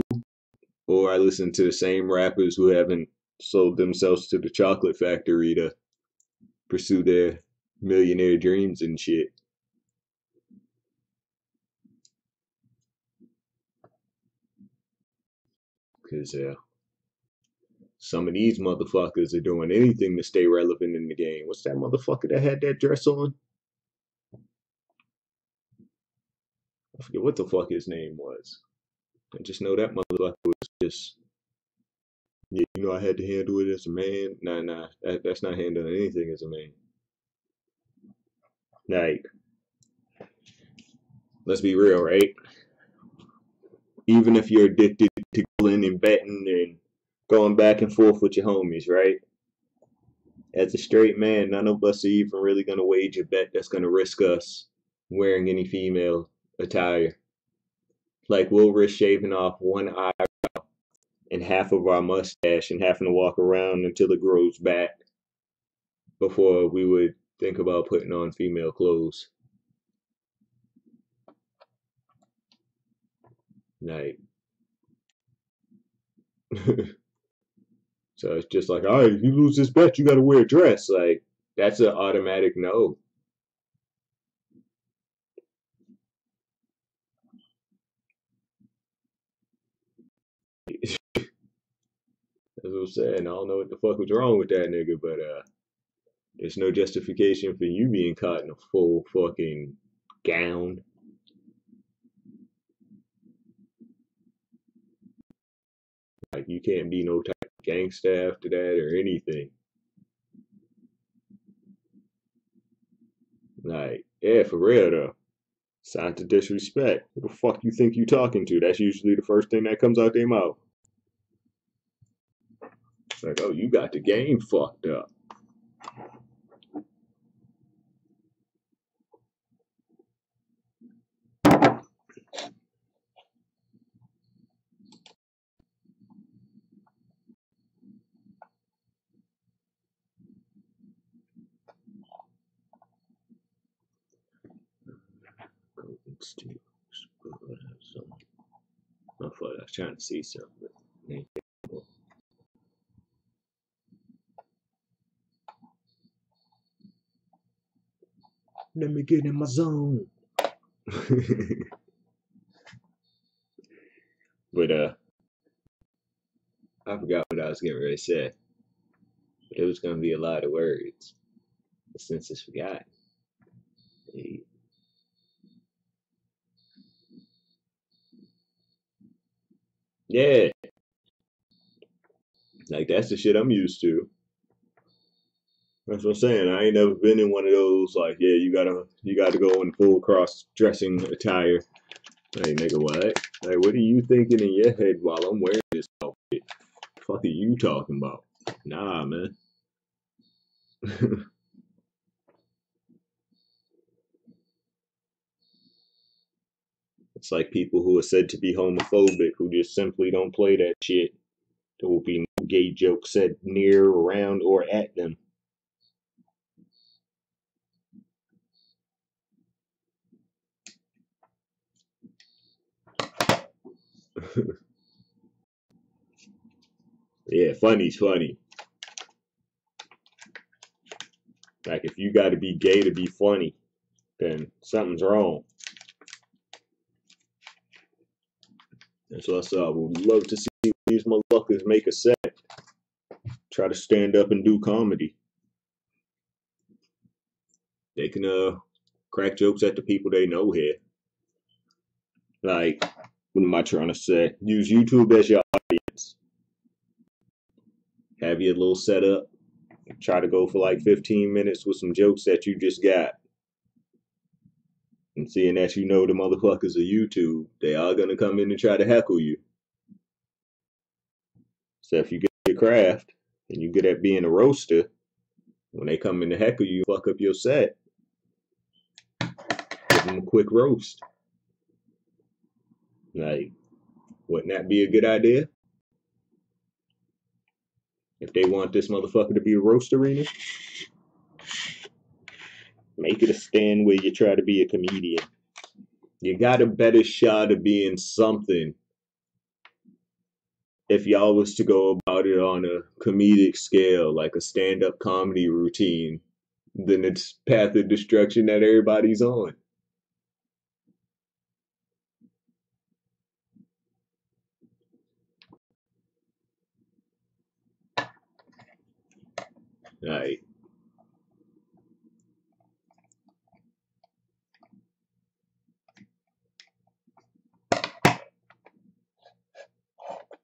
or I listen to the same rappers who haven't sold themselves to the chocolate factory to pursue their millionaire dreams and shit. Because some of these motherfuckers are doing anything to stay relevant in the game. What's that motherfucker that had that dress on? I forget what the fuck his name was. I just know that motherfucker was just, yeah, you know, I had to handle it as a man. Nah, that's not handling anything as a man. Like, let's be real, right? Even if you're addicted to gambling and betting and going back and forth with your homies, right? As a straight man, none of us are even really going to wage a bet that's going to risk us wearing any female attire. Like, we'll risk shaving off one eyebrow and half of our mustache and having to walk around until it grows back before we would think about putting on female clothes. Like, so it's just like, all right, if you lose this bet, you got to wear a dress. Like, that's an automatic no. That's what I'm saying. I don't know what the fuck was wrong with that nigga, but there's no justification for you being caught in a full fucking gown. Like, you can't be no type of gangsta after that or anything. Like, yeah, for real though. Sign to disrespect. Who the fuck you think you talking to? That's usually the first thing that comes out their mouth. It's like, oh, you got the game fucked up. I thought I was trying to see something. Let me get in my zone. But I forgot what I was getting ready to say. But it was gonna be a lot of words. But since it's forgotten. Yeah. Like, that's the shit I'm used to. That's what I'm saying. I ain't never been in one of those, like, yeah, you gotta go in full cross-dressing attire. Hey, nigga, what? Like, what are you thinking in your head while I'm wearing this outfit? What the fuck are you talking about? Nah, man. It's like people who are said to be homophobic who just simply don't play that shit. There will be no gay joke said near, around, or at them. Yeah, funny's funny. Like, if you gotta be gay to be funny, then something's wrong. That's what I said. I would love to see these motherfuckers make a set. Try to stand up and do comedy. They can crack jokes at the people they know here. Like, what am I trying to say? Use YouTube as your audience. Have your little setup. Try to go for like 15 minutes with some jokes that you just got. And seeing that you know the motherfuckers of YouTube, they are gonna come in and try to heckle you. So if you get your craft and you good at being a roaster, when they come in to heckle you, fuck up your set. Give them a quick roast. Like, wouldn't that be a good idea? If they want this motherfucker to be a roast arena, make it a stand where you try to be a comedian. You got a better shot of being something if y'all was to go about it on a comedic scale, like a stand-up comedy routine, than its path of destruction that everybody's on. Right.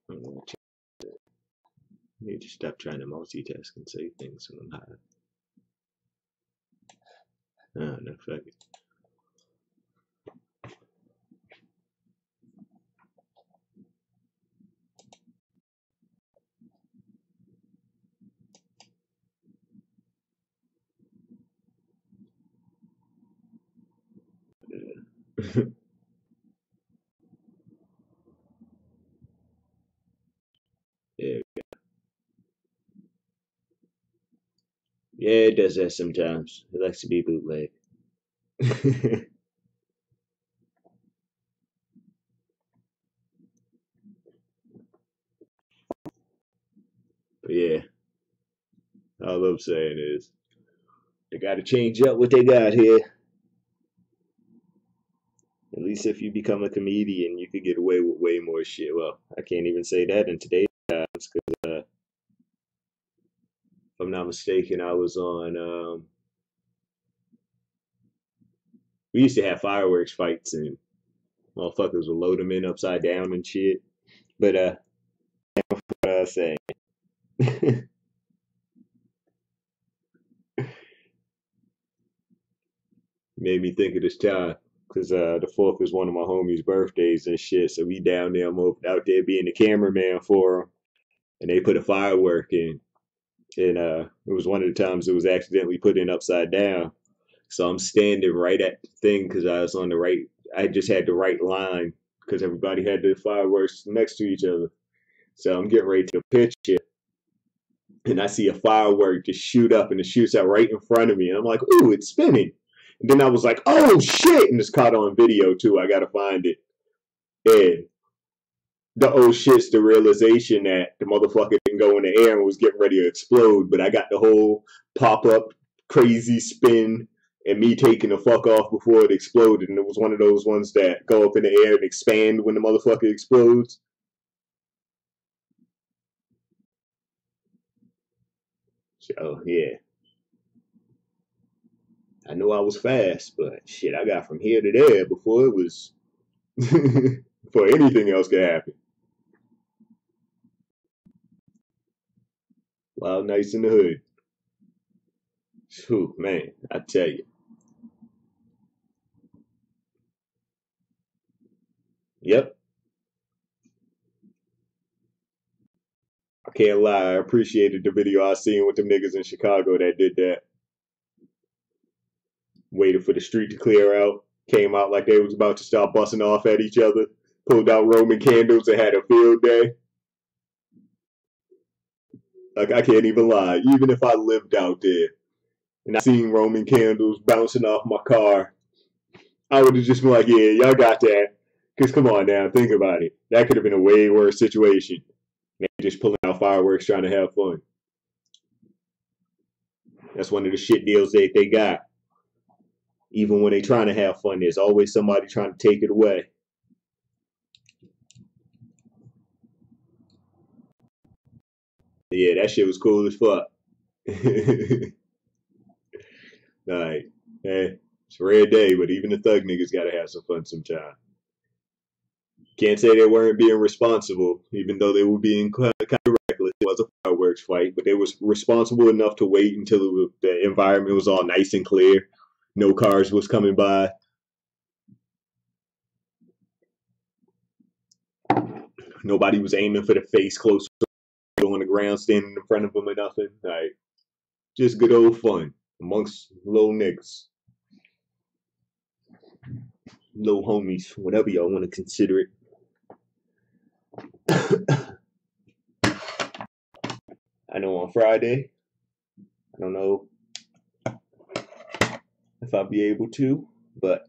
I need to stop trying to multitask and say things when I'm high. Ah, no, fuck it. Yeah. Yeah, it does that sometimes. It likes to be bootleg. But yeah, all I'm saying is they got to change up what they got here. At least if you become a comedian, you could get away with way more shit. Well, I can't even say that in today's times because, if I'm not mistaken, I was on. We used to have fireworks fights and motherfuckers would load them in upside down and shit. But what I was saying. Made me think of this time because the 4th is one of my homies' birthdays and shit. So we down there, I'm out there being the cameraman for them, and they put a firework in, and it was one of the times it was accidentally put in upside down. So I'm standing right at the thing because I was on the right. I just had the right line because everybody had the fireworks next to each other. So I'm getting ready to take a picture, and I see a firework just shoot up, and it shoots out right in front of me, and I'm like, "Ooh, it's spinning." And then I was like, "Oh shit!" And it's caught on video too. I gotta find it. And the oh shit's the realization that the motherfucker didn't go in the air and was getting ready to explode. But I got the whole pop up crazy spin and me taking the fuck off before it exploded. And it was one of those ones that go up in the air and expand when the motherfucker explodes. So yeah. I know I was fast, but shit, I got from here to there before it was, before anything else could happen. Wild nights in the hood. Whew, man, I tell you. Yep. I can't lie, I appreciated the video I seen with them niggas in Chicago that did that. Waited for the street to clear out, came out like they was about to start busting off at each other, pulled out Roman candles and had a field day. Like, I can't even lie. Even if I lived out there and I seen Roman candles bouncing off my car, I would have just been like, yeah, y'all got that. Because come on now, think about it. That could have been a way worse situation. They just pulling out fireworks trying to have fun. That's one of the shit deals they got. Even when they trying to have fun, there's always somebody trying to take it away. Yeah, that shit was cool as fuck. Like, hey, it's a rare day, but even the thug niggas gotta have some fun sometime. Can't say they weren't being responsible, even though they were being kind of reckless. It was a fireworks fight, but they was responsible enough to wait until the environment was all nice and clear. No cars was coming by. Nobody was aiming for the face close on the ground, standing in front of them or nothing. Like, just good old fun amongst little niggas. Little homies, whatever y'all want to consider it. I know on Friday, I don't know if I'll be able to, but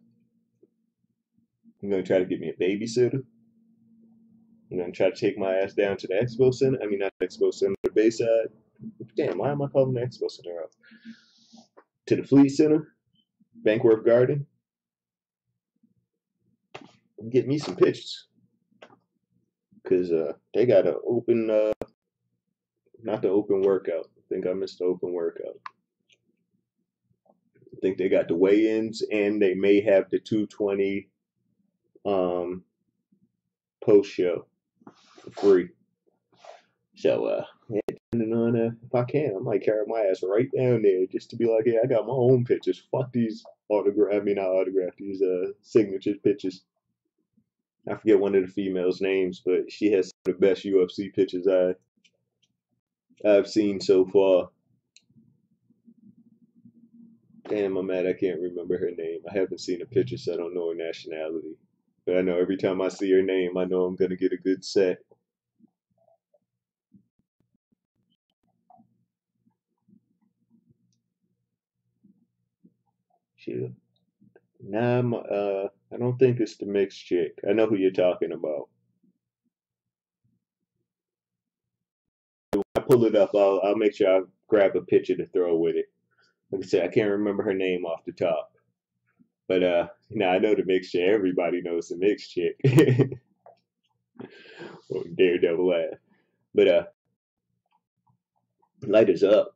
I'm going to try to get me a babysitter. I'm going to try to take my ass down to the Expo Center. I mean, not the Expo Center, the Bayside. Damn, why am I calling the Expo Center out? To the Fleet Center, Bankworth Garden. Get me some pictures. Because they got an open, not the open workout. I think I missed the open workout. I think they got the weigh-ins and they may have the 220 post show for free. So yeah, depending on if I can, I might carry my ass right down there just to be like, yeah, I got my own pictures. Fuck these these signature pictures. I forget one of the females' names, but she has some of the best UFC pictures I've seen so far. Damn, I'm mad I can't remember her name. I haven't seen a picture, so I don't know her nationality. But I know every time I see her name, I know I'm gonna get a good set. She, nah, I don't think it's the mixed chick. I know who you're talking about. When I pull it up, I'll make sure I grab a picture to throw with it. Like I said, I can't remember her name off the top. But now I know the mixed chick. Everybody knows the mixed chick. Oh, Daredevil laugh. But light is up.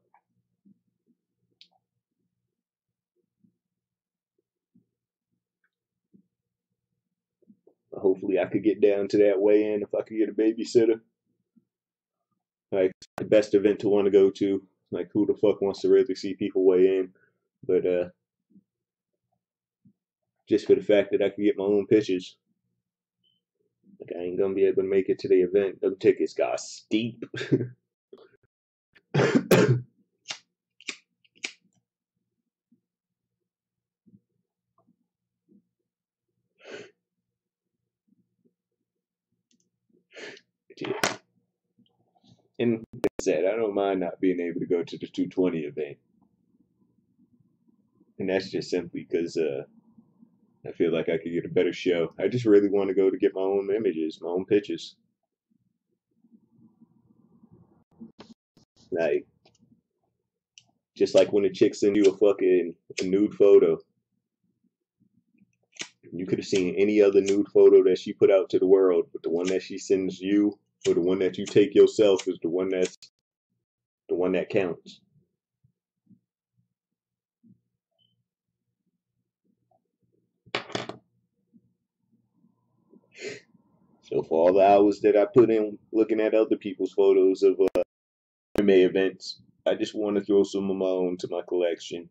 Hopefully I could get down to that weigh-in if I could get a babysitter. Like the best event to want to go to. Like who the fuck wants to really see people weigh in? But just for the fact that I could get my own pictures. Like I ain't gonna be able to make it to the event. Them tickets got steep. Yeah. And like I said, I don't mind not being able to go to the 220 event. And that's just simply because I feel like I could get a better show. I just really want to go to get my own images, my own pictures. Like, just like when a chick sends you a nude photo. You could have seen any other nude photo that she put out to the world, but the one that she sends you or the one that you take yourself is the one that counts. So for all the hours that I put in looking at other people's photos of anime events, I just want to throw some of my own to my collection.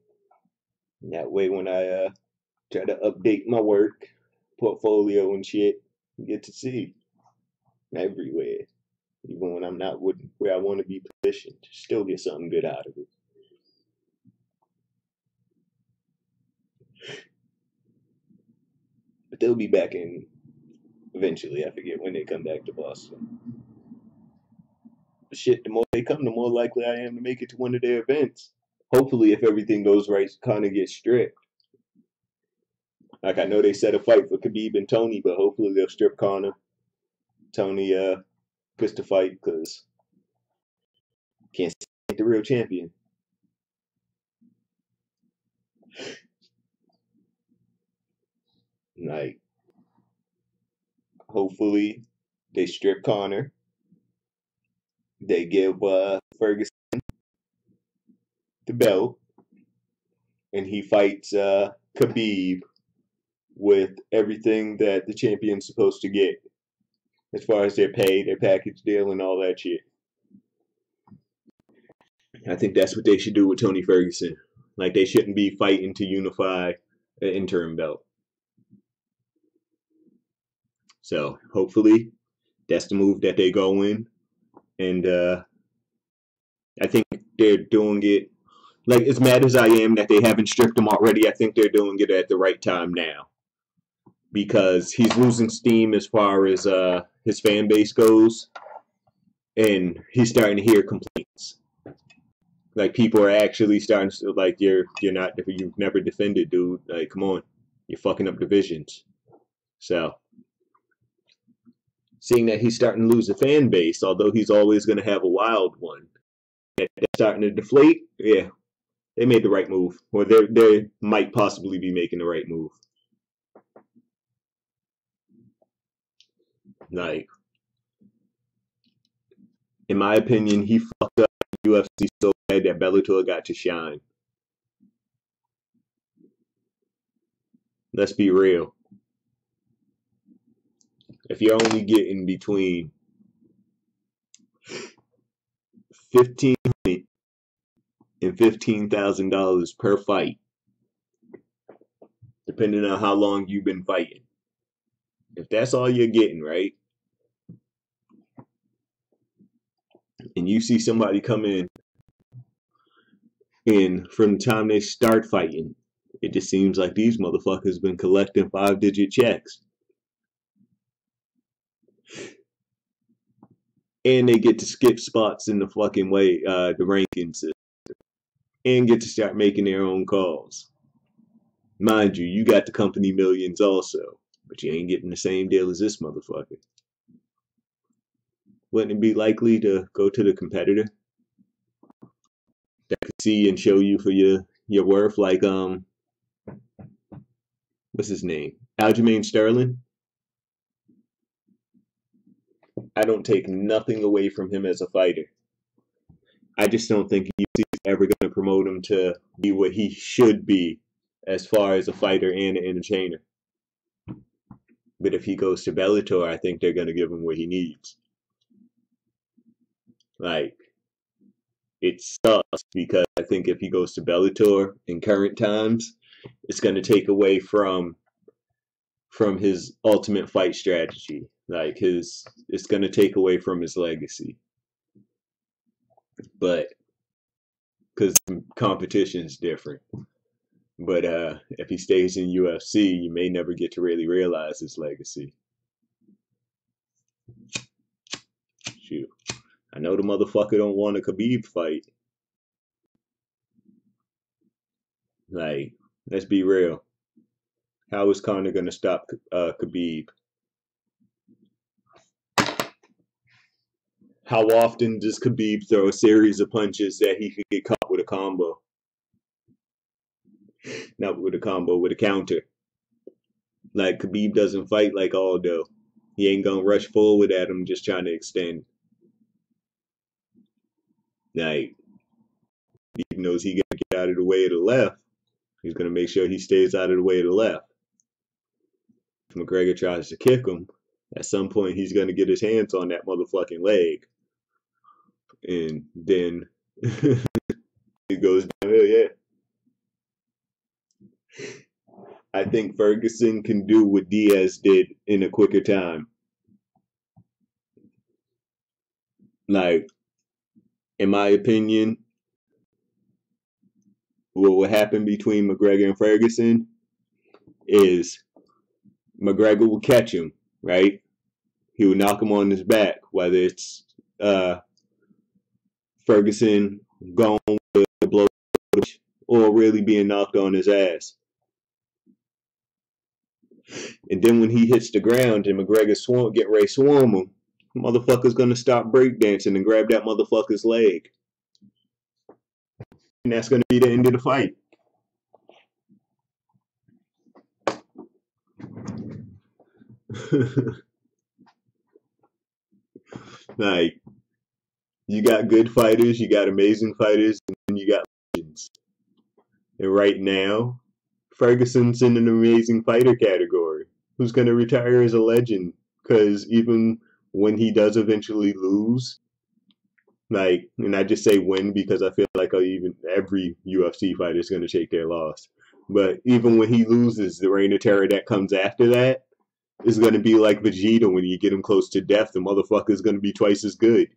And that way, when I try to update my work, portfolio and shit, you get to see everywhere. Even when I'm not where I want to be positioned, still get something good out of it. But they'll be back in eventually. I forget when they come back to Boston. But shit, the more they come, the more likely I am to make it to one of their events. Hopefully, if everything goes right, Conor gets stripped. Like I know they set a fight for Khabib and Tony, but hopefully they'll strip Conor. Tony gets to fight because can't say the real champion. Like, hopefully they strip Conor. they give Ferguson the belt, and he fights Khabib with everything that the champion's supposed to get, as far as their pay, their package deal, and all that shit. I think that's what they should do with Tony Ferguson. Like, they shouldn't be fighting to unify an interim belt. So hopefully that's the move that they go in, and I think they're doing it. Like, as mad as I am that they haven't stripped him already, I think they're doing it at the right time now, because he's losing steam as far as his fan base goes, and he's starting to hear complaints. Like, people are actually starting to, like, you've never defended, dude. Like, come on, you're fucking up divisions. So, seeing that he's starting to lose a fan base, although he's always going to have a wild one, that's starting to deflate. Yeah, they made the right move, or they might possibly be making the right move. Like, in my opinion, he fucked up UFC so bad that Bellator got to shine. Let's be real. If you're only getting between $1,500 and $15,000 per fight, depending on how long you've been fighting, if that's all you're getting, right? And you see somebody come in, and from the time they start fighting, it just seems like these motherfuckers been collecting 5-digit checks. And they get to skip spots in the fucking way, the ranking system, and get to start making their own calls. Mind you, you got the company millions also, but you ain't getting the same deal as this motherfucker. Wouldn't it be likely to go to the competitor that could see and show you for your worth, like what's his name, Aljamain Sterling? I don't take nothing away from him as a fighter. I just don't think he's ever going to promote him to be what he should be as far as a fighter and an entertainer. But if he goes to Bellator, I think they're going to give him what he needs. Like, it sucks, because I think if he goes to Bellator in current times, it's going to take away from his ultimate fight strategy. Like, it's going to take away from his legacy. But, because competition's different. But if he stays in UFC, you may never get to really realize his legacy. Shoot. I know the motherfucker don't want a Khabib fight. Like, let's be real. How is Conor going to stop Khabib? How often does Khabib throw a series of punches that he could get caught with a combo? Not with a combo, with a counter. Like, Khabib doesn't fight like Aldo. He ain't gonna rush forward at him just trying to extend. Like, he knows he gotta get out of the way of the left. He's gonna make sure he stays out of the way of the left. If McGregor tries to kick him, at some point he's gonna get his hands on that motherfucking leg. And then it goes downhill, yeah. I think Ferguson can do what Diaz did in a quicker time. Like, in my opinion, what will happen between McGregor and Ferguson is McGregor will catch him, right? He will knock him on his back, whether it's Ferguson going with a blow or really being knocked on his ass. And then when he hits the ground and McGregor get ready to swarm him, motherfucker's gonna stop breakdancing and grab that motherfucker's leg. And that's gonna be the end of the fight. Like, You got good fighters, you got amazing fighters, and then you got legends. And right now, Ferguson's in an amazing fighter category. Who's going to retire as a legend? Because even when he does eventually lose, like, and I just say win because I feel like even every UFC fighter is going to take their loss. But even when he loses, the reign of terror that comes after that is going to be like Vegeta when you get him close to death. The motherfucker is going to be twice as good.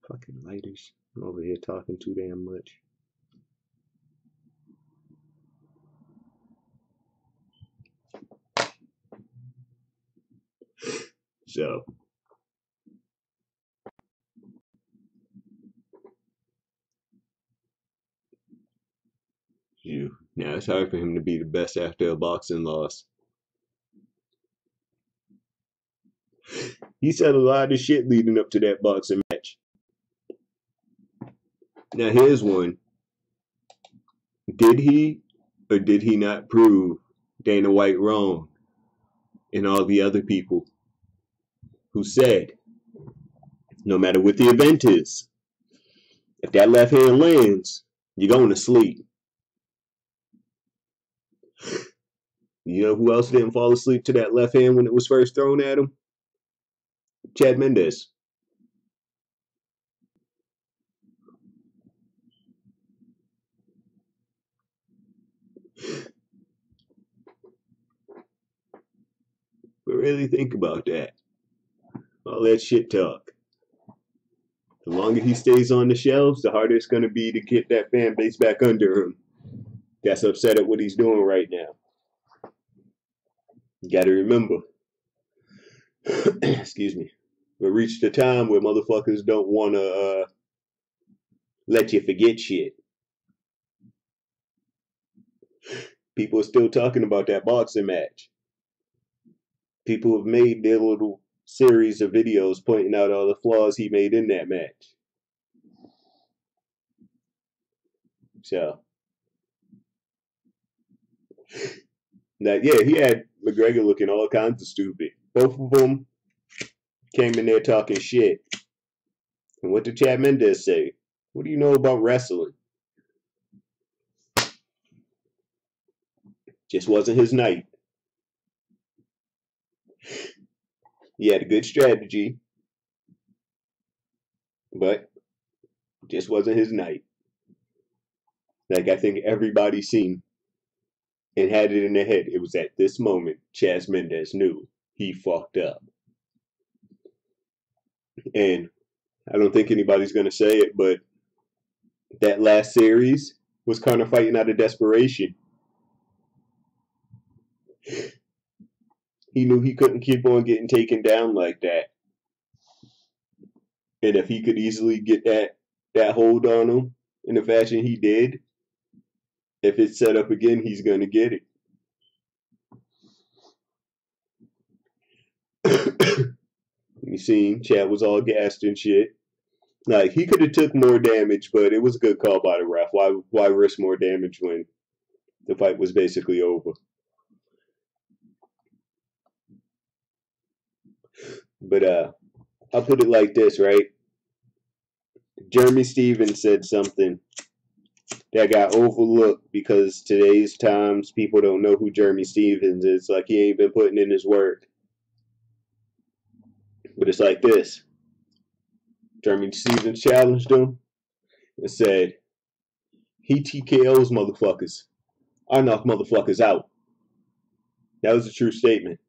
Fucking lighters. I'm over here talking too damn much. So, now it's hard for him to be the best after a boxing loss. He said a lot of shit leading up to that boxing match. Now here's one. Did he or did he not prove Dana White wrong and all the other people who said, no matter what the event is, if that left hand lands, you're going to sleep. You know who else didn't fall asleep to that left hand when it was first thrown at him? Chad Mendes. But really think about that. All that shit talk. The longer he stays on the shelves, the harder it's going to be to get that fan base back under him. That's upset at what he's doing right now. You got to remember. Excuse me. We reached a time where motherfuckers don't want to let you forget shit. People are still talking about that boxing match. People have made their little series of videos pointing out all the flaws he made in that match. So, now, yeah, he had McGregor looking all kinds of stupid. Both of them came in there talking shit. And what did Chad Mendes say? What do you know about wrestling? Just wasn't his night. He had a good strategy, but just wasn't his night. Like I think everybody seen and had it in their head. It was at this moment Chad Mendes knew he fucked up. And I don't think anybody's going to say it, but that last series was kind of fighting out of desperation. He knew he couldn't keep on getting taken down like that. And if he could easily get that hold on him in the fashion he did, if it's set up again, he's going to get it. You seen, Chad was all gassed and shit. Like, he could have took more damage, but it was a good call by the ref. Why risk more damage when the fight was basically over? But I'll put it like this, right? Jeremy Stephens said something that got overlooked because today's times people don't know who Jeremy Stephens is. Like he ain't been putting in his work. But it's like this. Jeremy Stephens challenged him and said, he TKOs motherfuckers. I knock motherfuckers out. That was a true statement.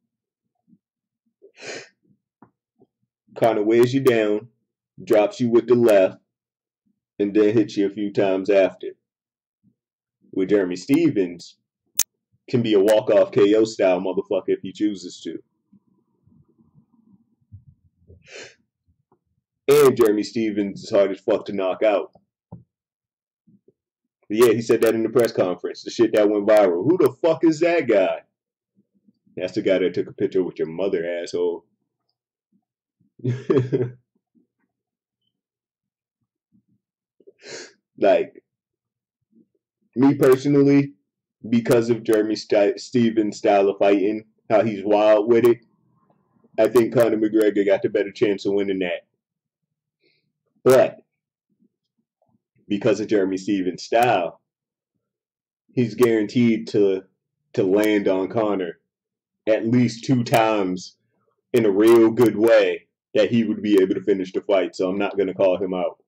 Kind of wears you down, drops you with the left, and then hits you a few times after. With Jeremy Stephens, can be a walk-off KO style motherfucker if he chooses to. And Jeremy Stephens is hard as fuck to knock out. But yeah, he said that in the press conference. The shit that went viral. Who the fuck is that guy? That's the guy that took a picture with your mother, asshole. Like, me personally, because of Jeremy Stephens' style of fighting, how he's wild with it, I think Conor McGregor got the better chance of winning that. But because of Jeremy Stephens' style, he's guaranteed to land on Conor at least 2 times in a real good way that he would be able to finish the fight. So I'm not going to call him out.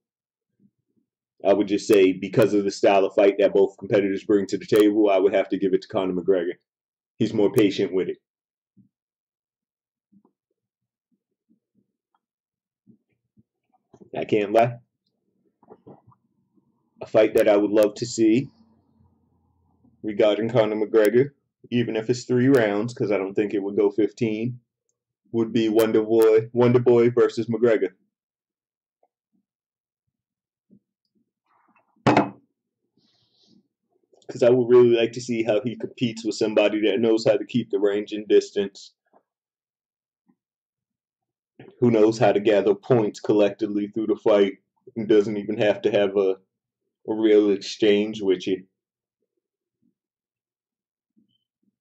I would just say because of the style of fight that both competitors bring to the table, I would have to give it to Conor McGregor. He's more patient with it. I can't lie. A fight that I would love to see regarding Conor McGregor, even if it's 3 rounds, because I don't think it would go 15, would be Wonder Boy versus McGregor. Because I would really like to see how he competes with somebody that knows how to keep the range and distance, who knows how to gather points collectively through the fight, and doesn't even have to have a real exchange with you.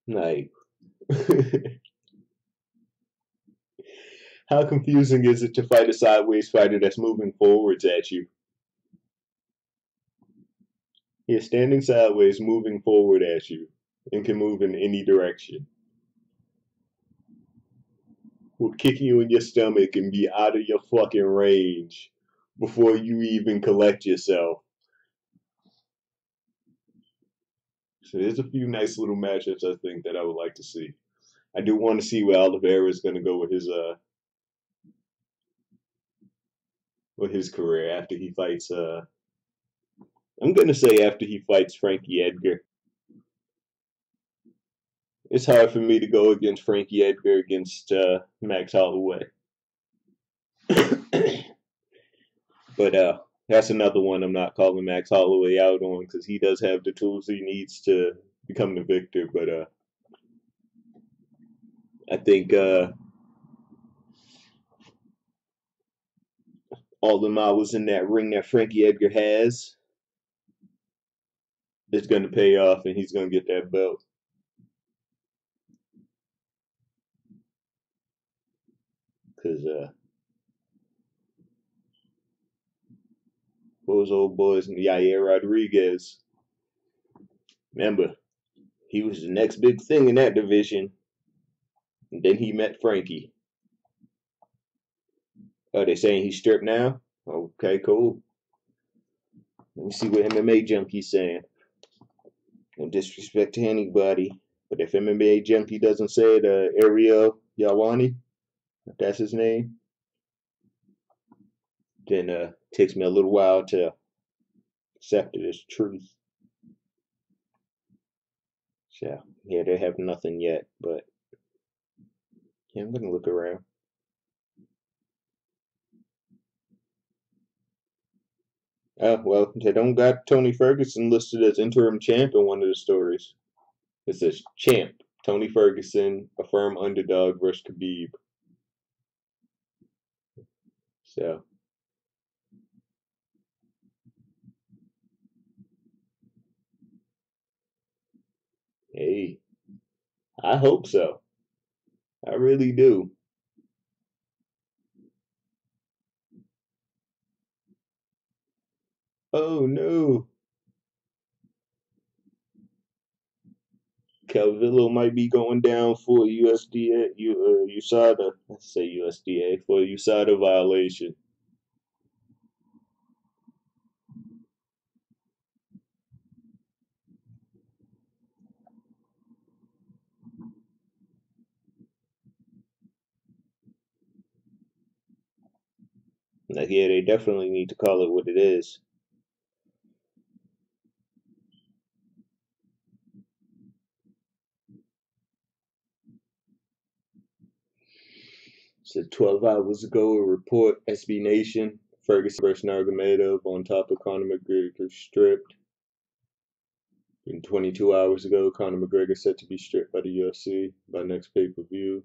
Like, how confusing is it to fight a sideways fighter that's moving forwards at you? He is standing sideways, moving forward at you, and can move in any direction. Will kick you in your stomach and be out of your fucking range before you even collect yourself. So there's a few nice little matchups I think that I would like to see. I do want to see where Oliveira is going to go with his career after he fights. I'm going to say after he fights Frankie Edgar. It's hard for me to go against Frankie Edgar against Max Holloway. But that's another one I'm not calling Max Holloway out on because he does have the tools he needs to become the victor. But I think all the miles in that ring that Frankie Edgar has is going to pay off, and he's going to get that belt. Because those old boys, Yair Rodriguez, remember, he was the next big thing in that division. And then he met Frankie. Oh, they saying he's stripped now? Okay, cool. Let me see what MMA Junkie's saying. No disrespect to anybody, but if MMA Junkie doesn't say it, Ariel Yawani, if that's his name, then it takes me a little while to accept it as truth. So, yeah, they have nothing yet, but yeah, I'm gonna look around. Well, they don't got Tony Ferguson listed as interim champ in one of the stories. It says champ, Tony Ferguson, a firm underdog versus Khabib. So, hey, I hope so. I really do. Oh no. Calvillo might be going down for USADA. Let's say USDA for USADA violation. Like, yeah, they definitely need to call it what it is. So 12 hours ago, a report, SB Nation, Ferguson versus Nurmagomedov on top of Conor McGregor stripped. And 22 hours ago, Conor McGregor set to be stripped by the UFC by next pay-per-view.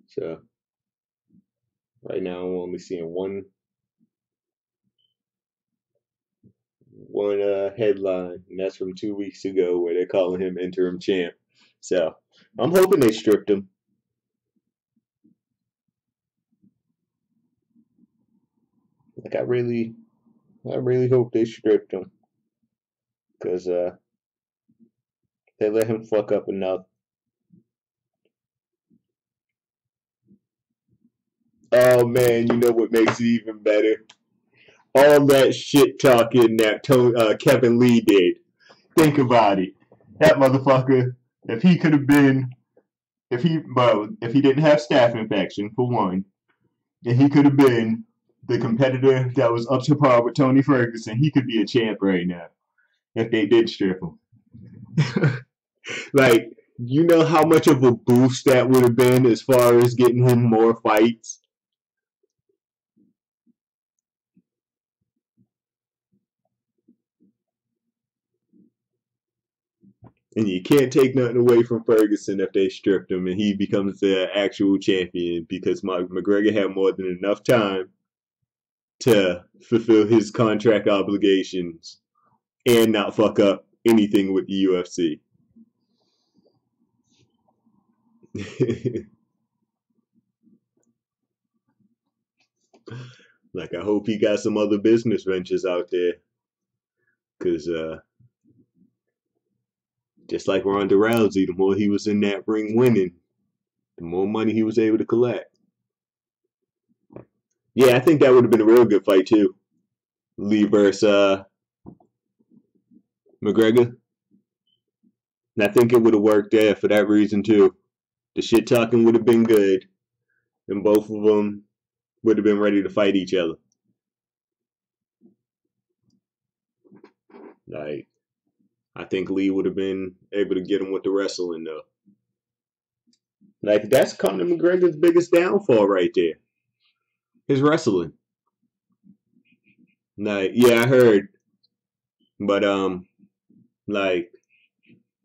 So right now, I'm only seeing one headline, and that's from 2 weeks ago, where they're calling him interim champ. So I'm hoping they stripped him. Like I really hope they stripped him, cause they let him fuck up enough. Oh man, you know what makes it even better? All that shit talking that Kevin Lee did. Think about it. That motherfucker, if he didn't have staph infection, for one, and he could have been the competitor that was up to par with Tony Ferguson, he could be a champ right now if they did strip him. Like, you know how much of a boost that would have been as far as getting him more fights? And you can't take nothing away from Ferguson if they stripped him and he becomes the actual champion, because McGregor had more than enough time to fulfill his contract obligations and not fuck up anything with the UFC. Like, I hope he got some other business ventures out there, because just like Ronda Rousey, the more he was in that ring winning, the more money he was able to collect. Yeah, I think that would have been a real good fight too. Lee versus McGregor. And I think it would have worked there for that reason too. The shit talking would have been good, and both of them would have been ready to fight each other. Like, I think Lee would have been able to get him with the wrestling though. Like, that's Conor McGregor's biggest downfall right there. His wrestling. Like, yeah, I heard. But like,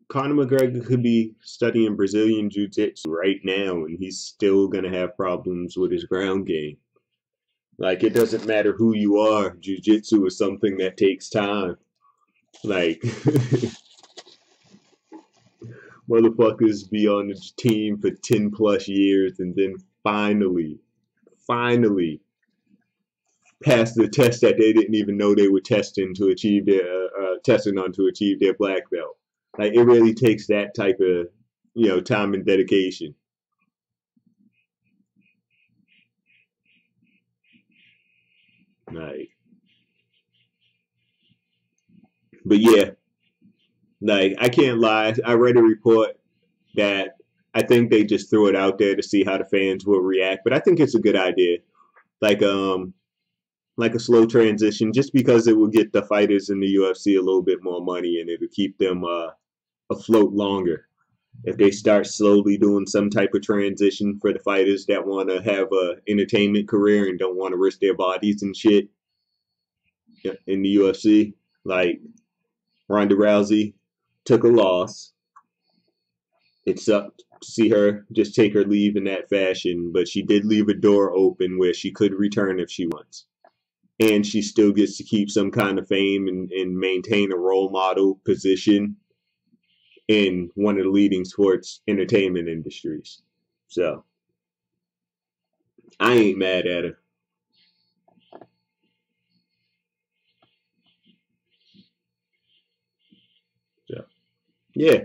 Conor McGregor could be studying Brazilian Jiu-Jitsu right now and he's still gonna have problems with his ground game. Like, it doesn't matter who you are, Jiu-Jitsu is something that takes time. Like, motherfuckers be on the team for 10 plus years and then finally pass the test that they didn't even know they were testing to achieve their to achieve their black belt. Like, it really takes that type of, you know, time and dedication. Like, but yeah, like, I can't lie. I read a report that I think they just threw it out there to see how the fans will react, but I think it's a good idea. Like a slow transition, just because it will get the fighters in the UFC a little bit more money and it'll keep them afloat longer. If they start slowly doing some type of transition for the fighters that want to have a entertainment career and don't want to risk their bodies and shit in the UFC, like Ronda Rousey took a loss. It sucked to see her just take her leave in that fashion, but she did leave a door open where she could return if she wants. And she still gets to keep some kind of fame and maintain a role model position in one of the leading sports entertainment industries. So, I ain't mad at her. So, yeah.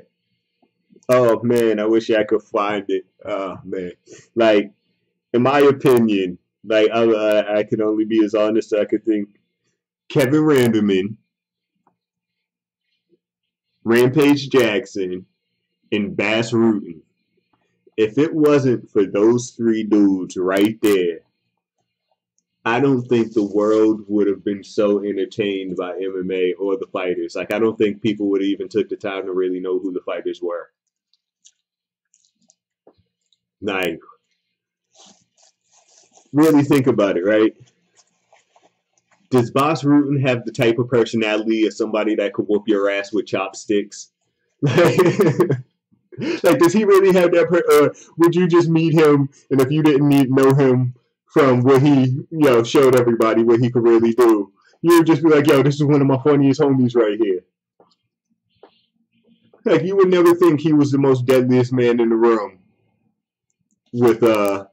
Oh man, I wish I could find it. Oh man, like, in my opinion, like, I could only be as honest as I could think. Kevin Randleman, Rampage Jackson, and Bas Rutten. If it wasn't for those three dudes right there, I don't think the world would have been so entertained by MMA or the fighters. Like, I don't think people would have even took the time to really know who the fighters were. Like, really think about it, right? Does Bas Rutten have the type of personality of somebody that could whoop your ass with chopsticks? Like, does he really have that? Would you just meet him, and if you didn't know him from what he, showed everybody what he could really do, you would just be like, yo, this is one of my funniest homies right here. Like, you would never think he was the most deadliest man in the room with the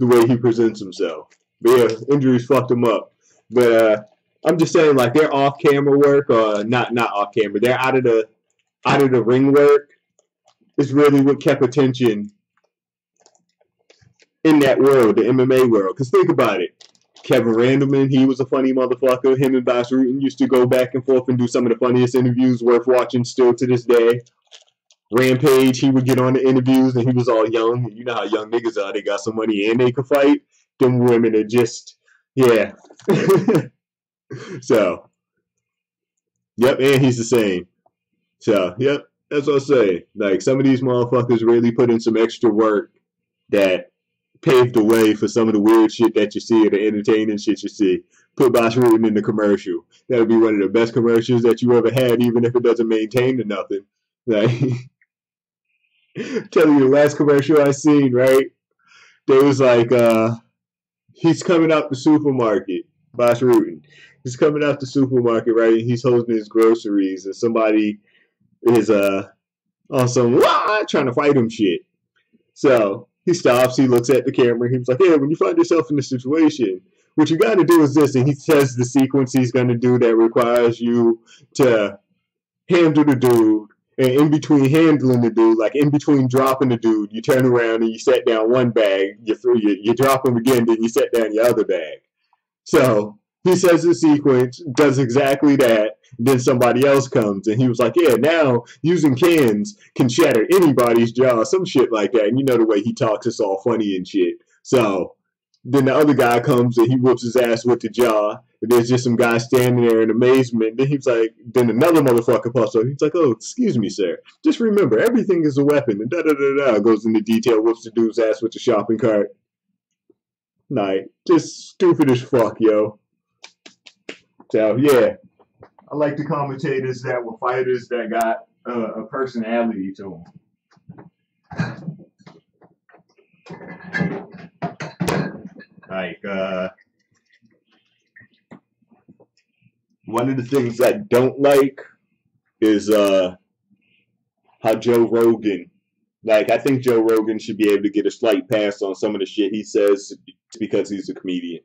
way he presents himself. But yeah, injuries fucked him up. But I'm just saying, like, their off-camera work, or not off-camera, they're out of the ring work is really what kept attention in that world, the MMA world. Because think about it. Kevin Randleman, he was a funny motherfucker. Him and Bas Rutten used to go back and forth and do some of the funniest interviews worth watching still to this day. Rampage, he would get on the interviews and he was all young. And you know how young niggas are. They got some money and they could fight. Them women are just, yeah. So, yep, and he's the same. So, yep, that's what I say. Like, some of these motherfuckers really put in some extra work that paved the way for some of the weird shit that you see or the entertaining shit you see. Put Bas Rutten in the commercial. That would be one of the best commercials that you ever had, even if it doesn't maintain to nothing. Like, telling you the last commercial I seen, right? There was like, he's coming out the supermarket, Bas Rutten. He's coming out the supermarket, right? And he's holding his groceries, and somebody is on some trying to fight him shit. So he stops, he looks at the camera, he's like, hey, when you find yourself in this situation, what you got to do is this, and he says the sequence he's going to do that requires you to handle the dude, and in between handling the dude, like in between dropping the dude, you turn around and you set down one bag, you drop him again, then you set down your other bag. So he says the sequence, does exactly that, then somebody else comes, and he was like, yeah, now using cans can shatter anybody's jaw, some shit like that. And you know the way he talks, it's all funny and shit. So then the other guy comes and he whoops his ass with the jaw, and there's just some guy standing there in amazement. Then he's like, then another motherfucker pops up. He's like, oh, excuse me, sir. Just remember, everything is a weapon. And da-da-da-da, goes into detail, whoops the dude's ass with the shopping cart. Like, just stupid as fuck, yo. So, yeah. I like the commentators that were fighters that got a personality to them. Like, one of the things I don't like is how Joe Rogan, like, I think Joe Rogan should be able to get a slight pass on some of the shit he says because he's a comedian.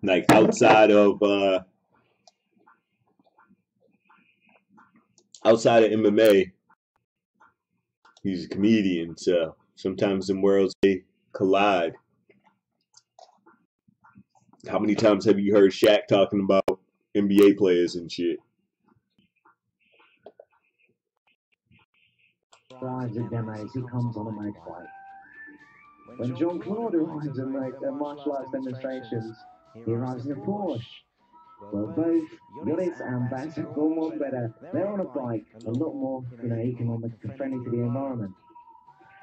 Like, outside of MMA, he's a comedian, so sometimes them worlds they collide. How many times have you heard Shaq talking about NBA players and shit? Drives a demo as he comes on a motorbike. When Jean-Claude arrives at martial arts demonstrations, he arrives in a Porsche. Well, both Yoris and Bas have gone one better. They're on a bike, a lot more, economic and friendly to the environment.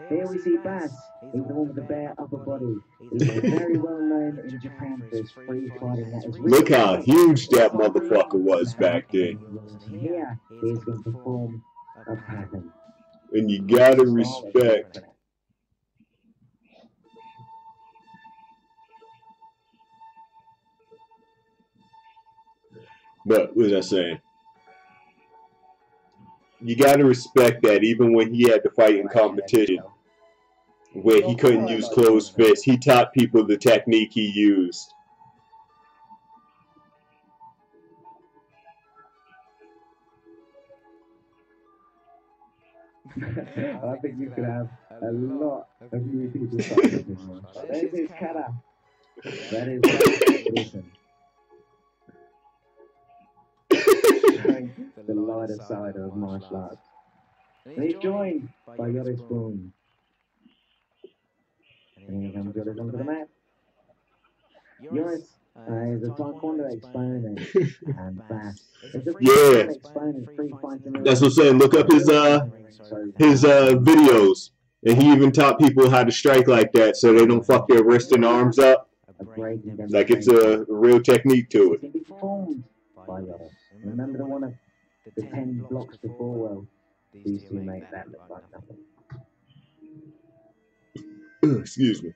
Here we see Bas. He's the one with the bare upper body. He's very well known in Japan for his free fighting. That is really Look how huge that motherfucker was back then. Here, he's going to perform a pattern. And you gotta respect. But what was I saying? You gotta respect that even when he had to fight in competition, where he couldn't use closed fists, he taught people the technique he used. I think you could have a lot of new people fighting this one. There's his kata. That is listen. The lighter side of martial arts. And he's joined by Yoris Boone. And here comes Yoris onto the mat. Yoris is a taekwondo exponent and Bas. Yeah, that's what I'm saying. Look up his videos, and he even taught people how to strike like that, so they don't fuck their wrists and arms up. Like it's a real technique to it. Remember the one of the 10 blocks before? Well, these two make that look like nothing. Excuse me.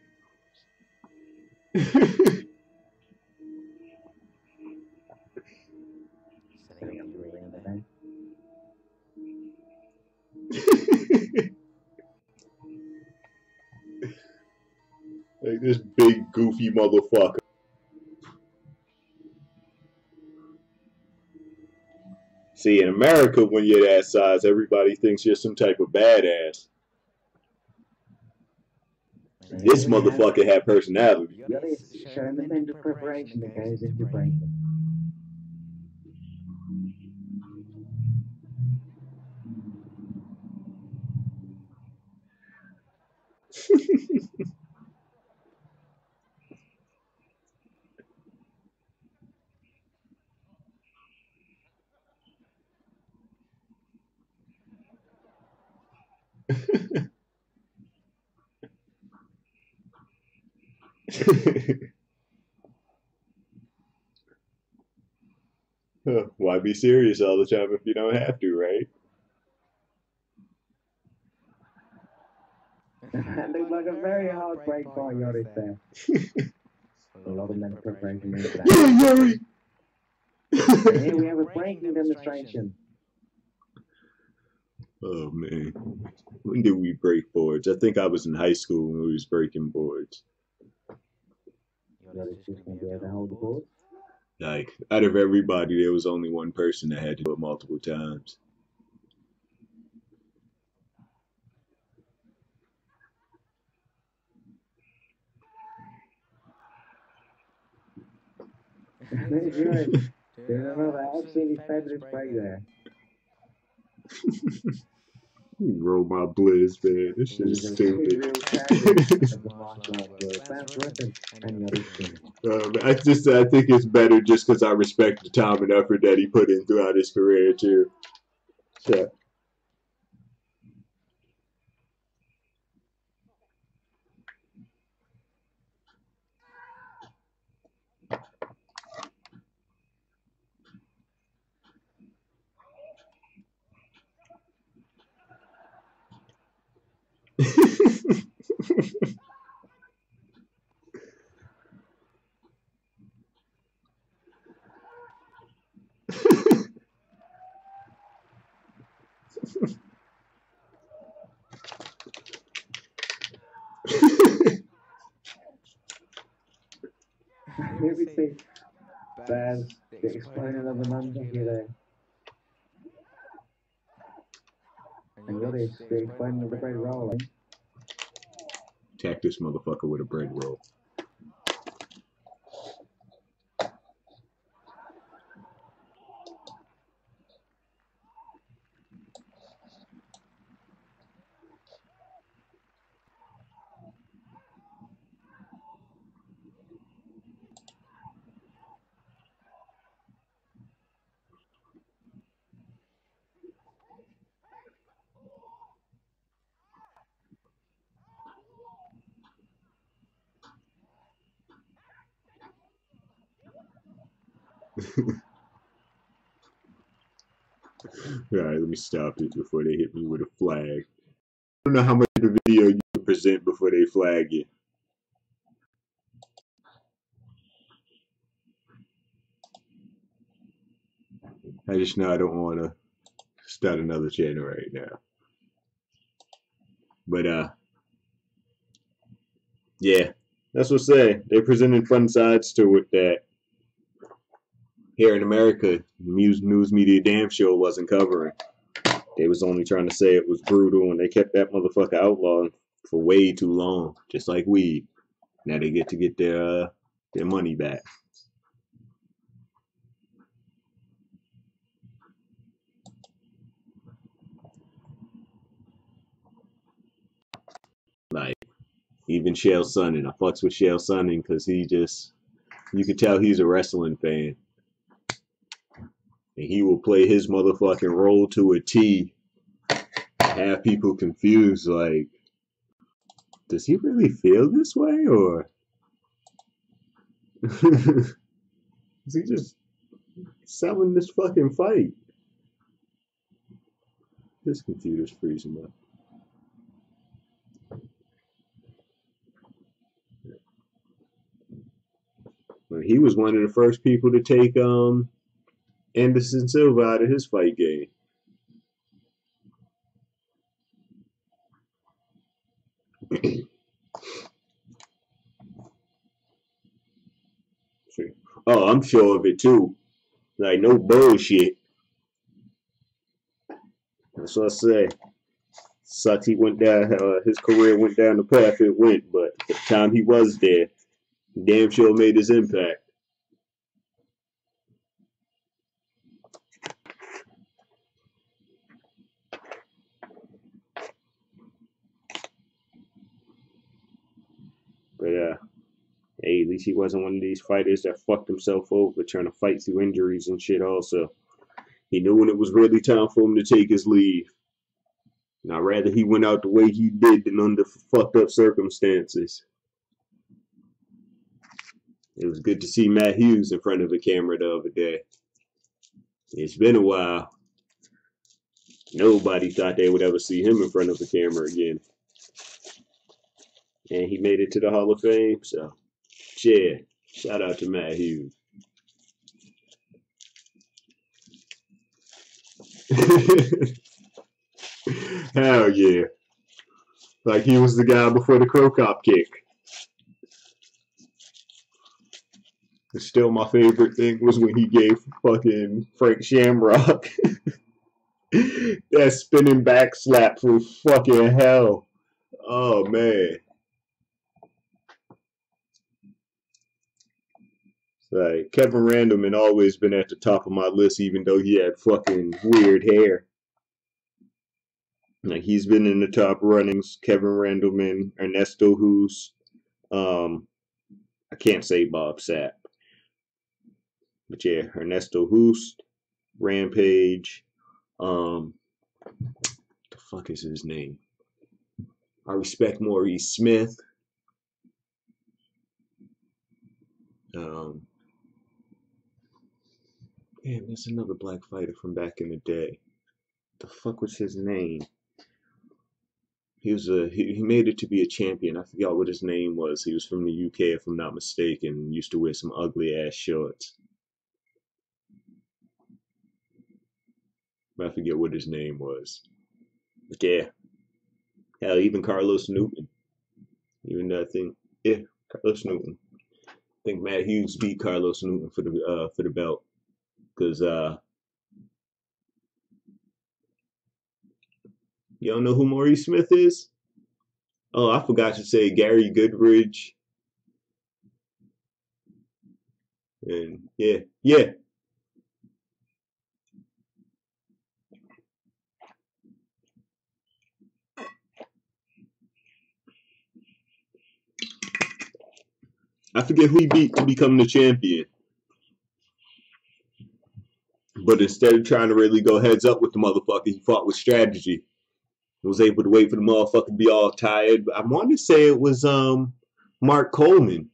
Like this big goofy motherfucker. See, in America, when you're that size, everybody thinks you're some type of badass. This motherfucker had personality. Yoris, show him the mental preparation that goes into breaking. Why be serious all the time if you don't have to, right? That looked like a very hard break by Yoris there. A lot of mental preparation into that. Yuri! And here we have a breaking demonstration. Oh man, when did we break boards? I think I was in high school when we was breaking boards. Yoris just gonna be able to hold the board. Like, out of everybody, there was only one person that had to do it multiple times. There's Yoris. Doing another absolutely fabulous break there. Roll my blizz, man. This shit is These are two stupid. real champions of the martial arts world. Vance Griffin and Yoris Jr. I think it's better just because I respect the time and effort that he put in throughout his career too. So. Here we see Baz explaining of the Nunchucky there. And Yoris explaining of the bread rolling. Attack this motherfucker with a bread roll. Alright, let me stop this before they hit me with a flag. I don't know how much of the video you can present before they flag you. I just know I don't want to start another channel right now. But, yeah, that's what's saying. They presented fun sides to it that here in America, news media damn sure wasn't covering. They was only trying to say it was brutal, and they kept that motherfucker outlawed for way too long, just like weed. Now they get to get their money back. Like, even Chael Sonnen. I fucks with Chael Sonnen because he just, you could tell he's a wrestling fan. And he will play his motherfucking role to a T. Have people confused, like, does he really feel this way, or is he just selling this fucking fight? This computer's freezing up. He was one of the first people to take Anderson Silva out of his fight game. Oh, I'm sure of it too. Like, no bullshit. That's what I say. Sucks he went down, his career went down the path it went, but at the time he was there, damn sure made his impact. But, hey, at least he wasn't one of these fighters that fucked himself over trying to fight through injuries and shit also. He knew when it was really time for him to take his leave. And I'd rather he went out the way he did than under fucked up circumstances. It was good to see Matt Hughes in front of the camera the other day. It's been a while. Nobody thought they would ever see him in front of the camera again. And he made it to the Hall of Fame, so yeah, shout out to Matt Hughes. Hell yeah. Like he was the guy before the Crow Cop kick. It's still my favorite thing was when he gave fucking Frank Shamrock that spinning back slap from fucking hell. Oh man. Like Kevin Randleman always been at the top of my list, even though he had fucking weird hair. Like he's been in the top runnings. Kevin Randleman, Ernesto Hoost, I can't say Bob Sapp, but yeah, Ernesto Hoost, Rampage, the fuck is his name? I respect Maurice Smith. Damn, there's another black fighter from back in the day. The fuck was his name? He was he made it to be a champion. I forgot what his name was. He was from the UK, if I'm not mistaken. Used to wear some ugly ass shorts. I forget what his name was. But yeah. Hell, even Carlos Newton. Even that thing. Yeah, Carlos Newton. I think Matt Hughes beat Carlos Newton for the belt. Because you don't know who Maurice Smith is? Oh, I forgot to say Gary Goodridge. And yeah. I forget who he beat to become the champion. But instead of trying to really go heads up with the motherfucker, he fought with strategy. Was able to wait for the motherfucker to be all tired. I want to say it was Mark Coleman.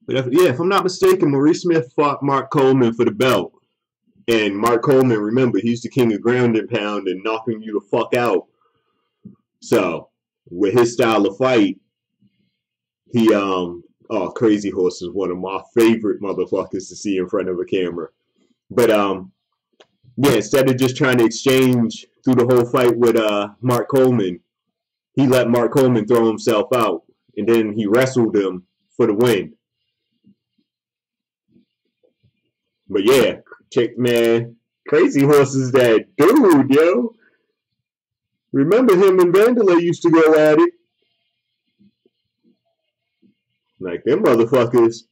But if I'm not mistaken, Maurice Smith fought Mark Coleman for the belt. And Mark Coleman, remember, he's the king of ground and pound and knocking you the fuck out. So, with his style of fight, he Crazy Horse is one of my favorite motherfuckers to see in front of a camera. But yeah, instead of just trying to exchange through the whole fight with Mark Coleman, he let Mark Coleman throw himself out, and then he wrestled him for the win. But yeah, check, man, Crazy Horse is that dude, yo. Remember him and Vanderlei used to go at it. Like, them motherfuckers,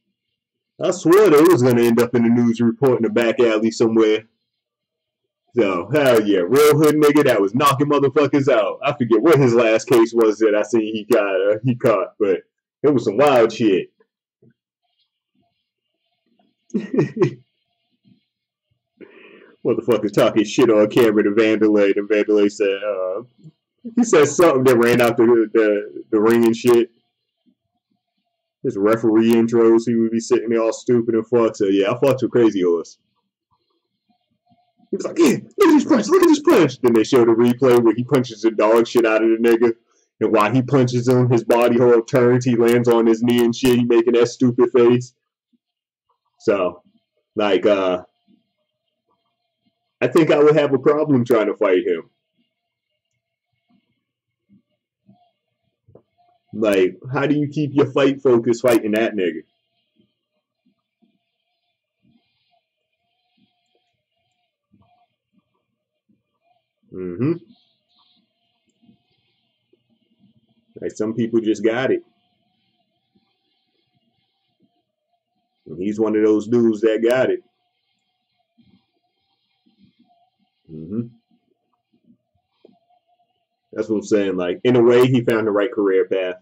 I swore they was going to end up in the news report in the back alley somewhere. So, hell yeah, real hood nigga that was knocking motherfuckers out. I forget what his last case was that I seen he caught, but it was some wild shit. Motherfuckers talking shit on camera to Vanderlei, and Vanderlei said, he said something that ran out the ring and shit. His referee intros, he would be sitting there all stupid and fucked. So yeah, I fucked with Crazy Horse. He was like, yeah, look at this punch, look at this punch. Then they showed a replay where he punches the dog shit out of the nigga. And while he punches him, his body hole turns, he lands on his knee and shit, he making that stupid face. So, like, I think I would have a problem trying to fight him. Like, how do you keep your fight focus fighting that nigga? Mm-hmm. Like, some people just got it. And he's one of those dudes that got it. Mm-hmm. That's what I'm saying. Like, in a way, he found the right career path.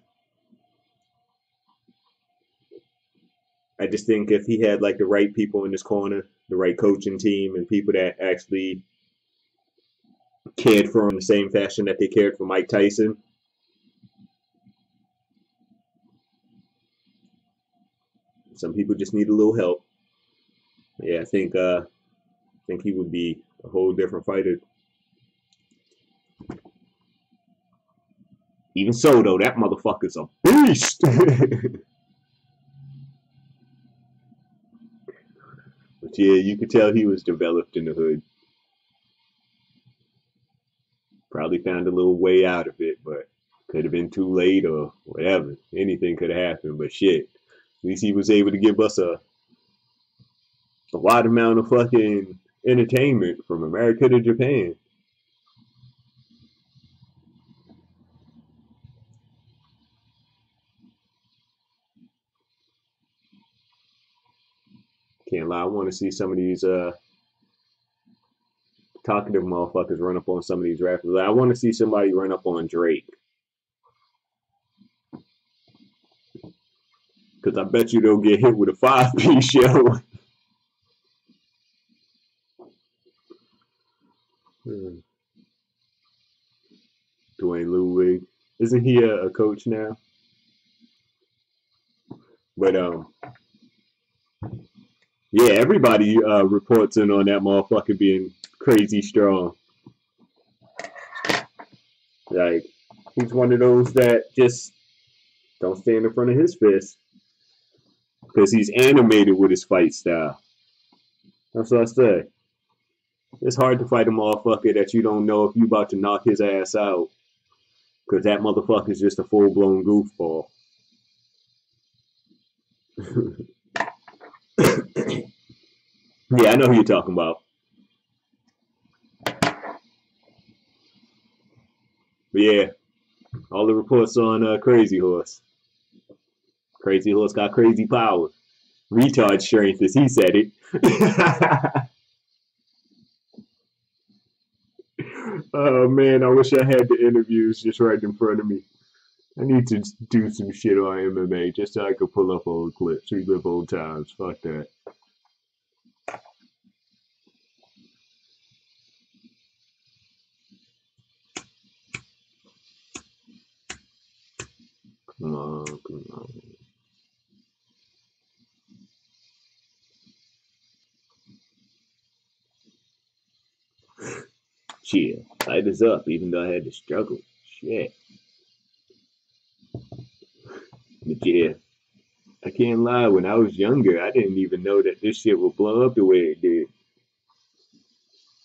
I just think if he had like the right people in his corner, the right coaching team, and people that actually cared for him the same fashion that they cared for Mike Tyson, some people just need a little help. Yeah, I think he would be a whole different fighter. Even so, though, that motherfucker's a beast. But yeah, you could tell he was developed in the hood. Probably found a little way out of it, but could have been too late or whatever. Anything could have happened, but shit. At least he was able to give us a wide amount of fucking entertainment from America to Japan. Can't lie, I want to see some of these talkative motherfuckers run up on some of these rappers. I want to see somebody run up on Drake. Because I bet you they'll get hit with a 5-piece show. Dwayne Ludwig. Isn't he a coach now? But yeah, everybody reports in on that motherfucker being crazy strong. Like, he's one of those that just don't stand in front of his fist. Because he's animated with his fight style. That's what I say. It's hard to fight a motherfucker that you don't know if you about to knock his ass out. Because that motherfucker's just a full-blown goofball. Yeah, I know who you're talking about. But yeah, all the reports on Crazy Horse. Crazy Horse got crazy power. Retard strength, as he said it. Oh man, I wish I had the interviews just right in front of me. I need to do some shit on MMA just so I could pull up old clips, relive old times. Fuck that. Come on, come on. Shit, light is up, even though I had to struggle. Shit. But yeah, I can't lie, when I was younger, I didn't even know that this shit would blow up the way it did.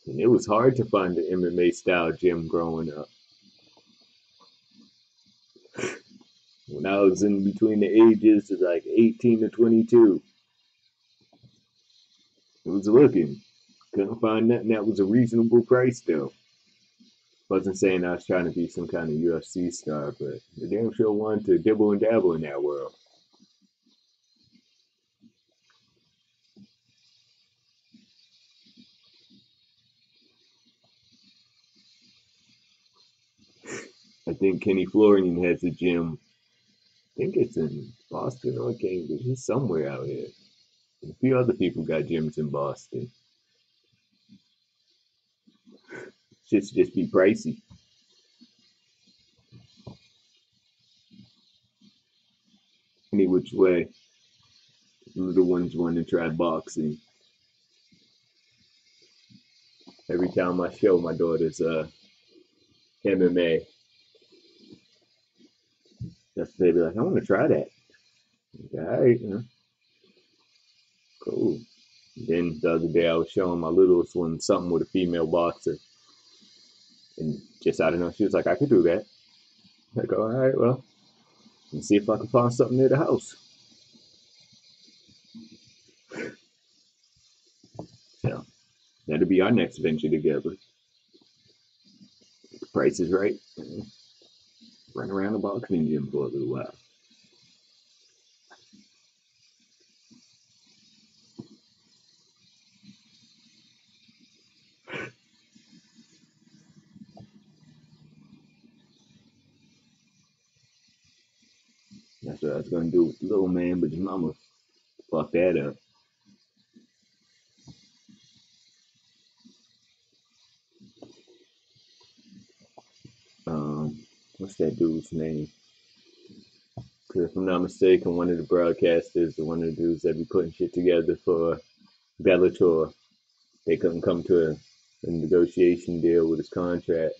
And it was hard to find an MMA style gym growing up. When I was in between the ages of like 18 to 22, it was looking. Couldn't find nothing that was a reasonable price though. Wasn't saying I was trying to be some kind of UFC star, but the damn sure wanted to dibble and dabble in that world. I think Kenny Florian has a gym. I think it's in Boston or Cambridge. It's somewhere out here. And a few other people got gyms in Boston. Shit's just be pricey. Any which way. The little ones want to try boxing. Every time I show my daughters MMA, they be like, I want to try that. Like, all right, cool. And then the other day I was showing my littlest one something with a female boxer. And just, I don't know, she was like, I could do that. Like, all right, well, and see if I can find something near the house. So that'll be our next venture together. The price is right. Run around the boxing gym for a little while. That's what I was gonna do with the little man, but his mama fucked that up. What's that dude's name? Because if I'm not mistaken, one of the broadcasters, one of the dudes that be putting shit together for Bellator, they couldn't come to a negotiation deal with his contract.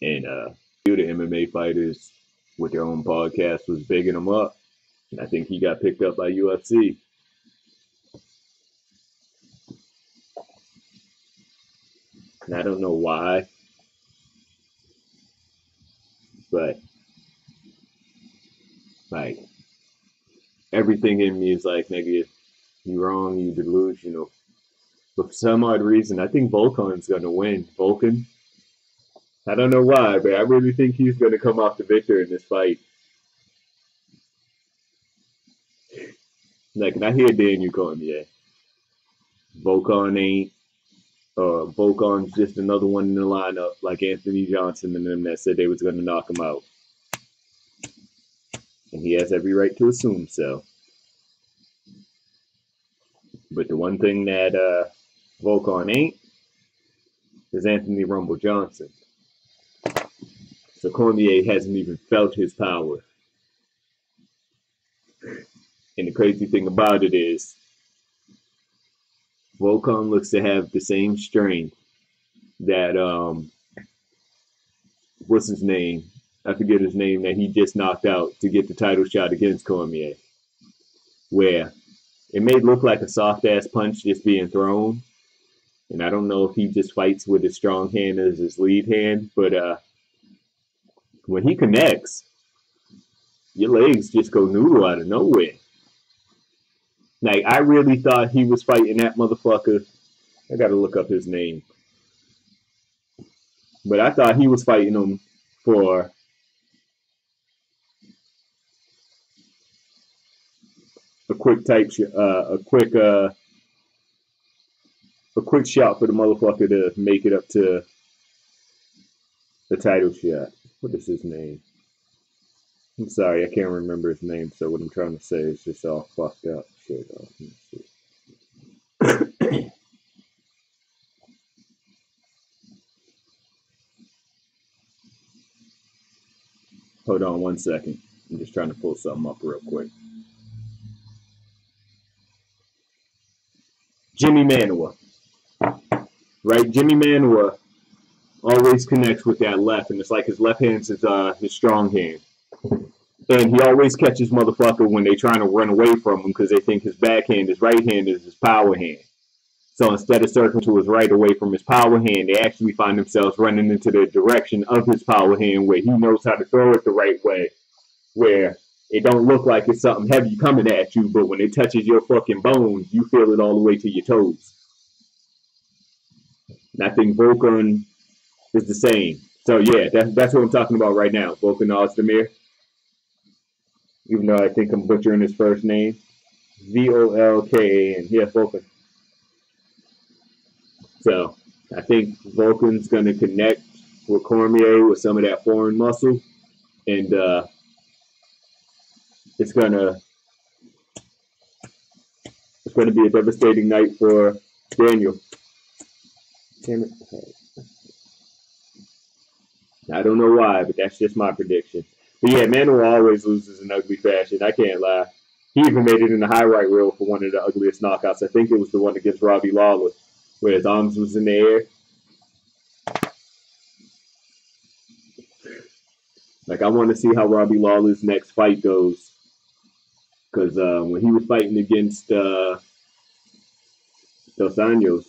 And a few of the MMA fighters with their own podcast was bigging him up. And I think he got picked up by UFC. And I don't know why, but like everything in me is like, nigga, you wrong, you delusional. But for some odd reason, I think Volkan's gonna win. Volkan. I don't know why, but I really think he's gonna come off the victor in this fight. Like, and I hear Daniel Cormier. Volkan ain't. Volkan's just another one in the lineup, like Anthony Johnson and them that said they was gonna knock him out. And he has every right to assume so. But the one thing that Volkan ain't is Anthony Rumble Johnson. So Cormier hasn't even felt his power. And the crazy thing about it is, Volkan looks to have the same strength that, what's his name? I forget his name, that he just knocked out to get the title shot against Cormier. Where it may look like a soft-ass punch just being thrown. And I don't know if he just fights with his strong hand as his lead hand, but when he connects, your legs just go noodle out of nowhere. Like, I really thought he was fighting that motherfucker. I gotta look up his name. But I thought he was fighting him for a quick type, a quick shot for the motherfucker to make it up to the title shot. What is his name? I'm sorry, I can't remember his name, so what I'm trying to say is just all fucked up shit. Hold on one second. I'm just trying to pull something up real quick. Jimmy Manuwa. Right? Jimmy Manuwa always connects with that left, and it's like his left hand is his strong hand. And he always catches motherfucker when they trying to run away from him because they think his backhand, his right hand is his power hand. So instead of circling to his right away from his power hand, they actually find themselves running into the direction of his power hand where he knows how to throw it the right way, where it don't look like it's something heavy coming at you, but when it touches your fucking bones, you feel it all the way to your toes. And I think Volkan is the same. So yeah, that's what I'm talking about right now. Volkan Ozdemir. Even though I think I'm butchering his first name. Volkan. Yeah, Volkan. So I think Volkan's going to connect with Cormier with some of that foreign muscle. And it's going to be a devastating night for Daniel. Damn it. I don't know why, but that's just my prediction. But yeah, Manuwa always loses in ugly fashion. I can't lie. He even made it in the highlight reel for one of the ugliest knockouts. I think it was the one against Robbie Lawler, where his arms was in the air. Like, I want to see how Robbie Lawler's next fight goes. Because when he was fighting against Dos Anjos,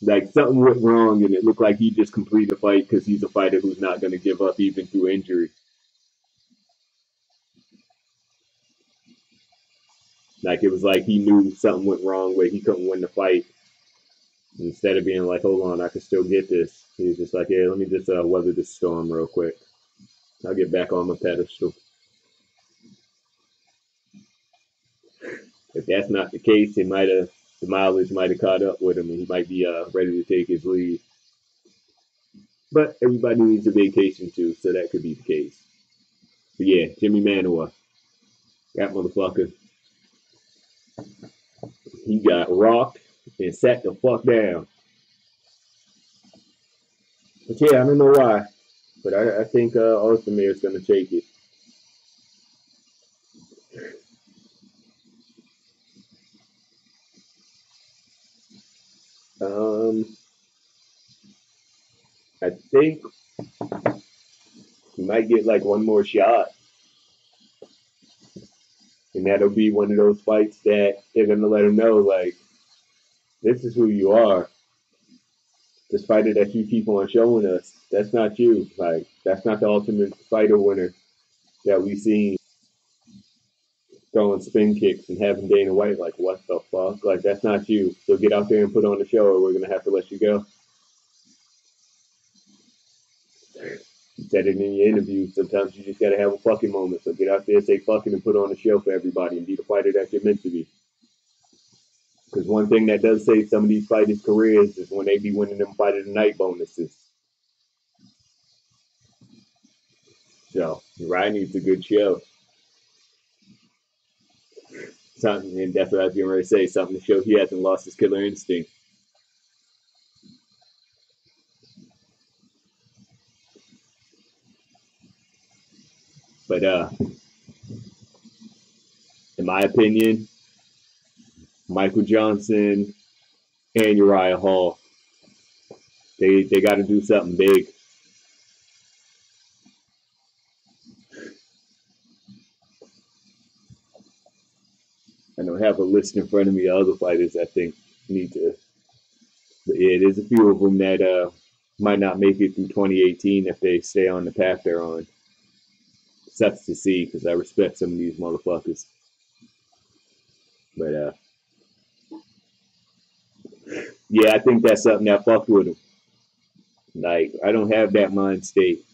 Like something went wrong, and it looked like he just completed a fight because he's a fighter who's not going to give up even through injury. Like it was like he knew something went wrong where he couldn't win the fight. Instead of being like, hold on, I can still get this. He was just like, yeah, let me just weather this storm real quick. I'll get back on my pedestal. If that's not the case, the mileage might have caught up with him, and he might be ready to take his leave. But everybody needs a vacation too, so that could be the case. But yeah, Jimmy Manuwa, that motherfucker, he got rocked and sat the fuck down. But yeah, I don't know why, but I think Ozdemir is going to take it. I think he might get like one more shot. And that'll be one of those fights that they're going to let him know, like, this is who you are. This fighter that you keep on showing us, that's not you. Like, that's not the Ultimate Fighter winner that we seen throwing spin kicks and having Dana White like, what the fuck? Like, that's not you. So get out there and put on the show or we're going to have to let you go. You said it in your interview. Sometimes you just got to have a fucking moment. So get out there, say fucking, and put on a show for everybody and be the fighter that you're meant to be. Because one thing that does save some of these fighters' careers is when they be winning them fight of the night bonuses. So, Ryan needs a good show. Something, and that's what I was going to say, something to show he hasn't lost his killer instinct. But, in my opinion, Michael Johnson and Uriah Hall, they got to do something big. I don't have a list in front of me of other fighters I think need to. But yeah, there's a few of them that might not make it through 2018 if they stay on the path they're on. Sucks to see because I respect some of these motherfuckers. But yeah, I think that's something that fucked with them. Like, I don't have that mind state.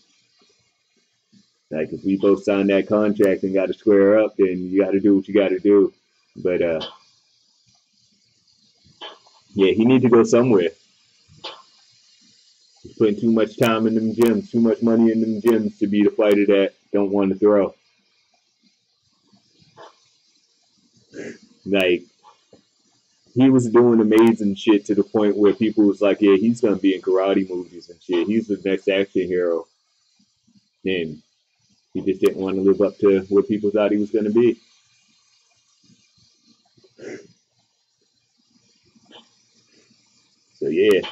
Like, if we both signed that contract and got to square up, then you got to do what you got to do. But yeah, he need to go somewhere. He's putting too much time in them gyms, too much money in them gyms to be the fighter that don't want to throw. Like, he was doing amazing shit to the point where people was like, yeah, he's going to be in karate movies and shit. He's the next action hero. And he just didn't want to live up to what people thought he was going to be. So, yeah.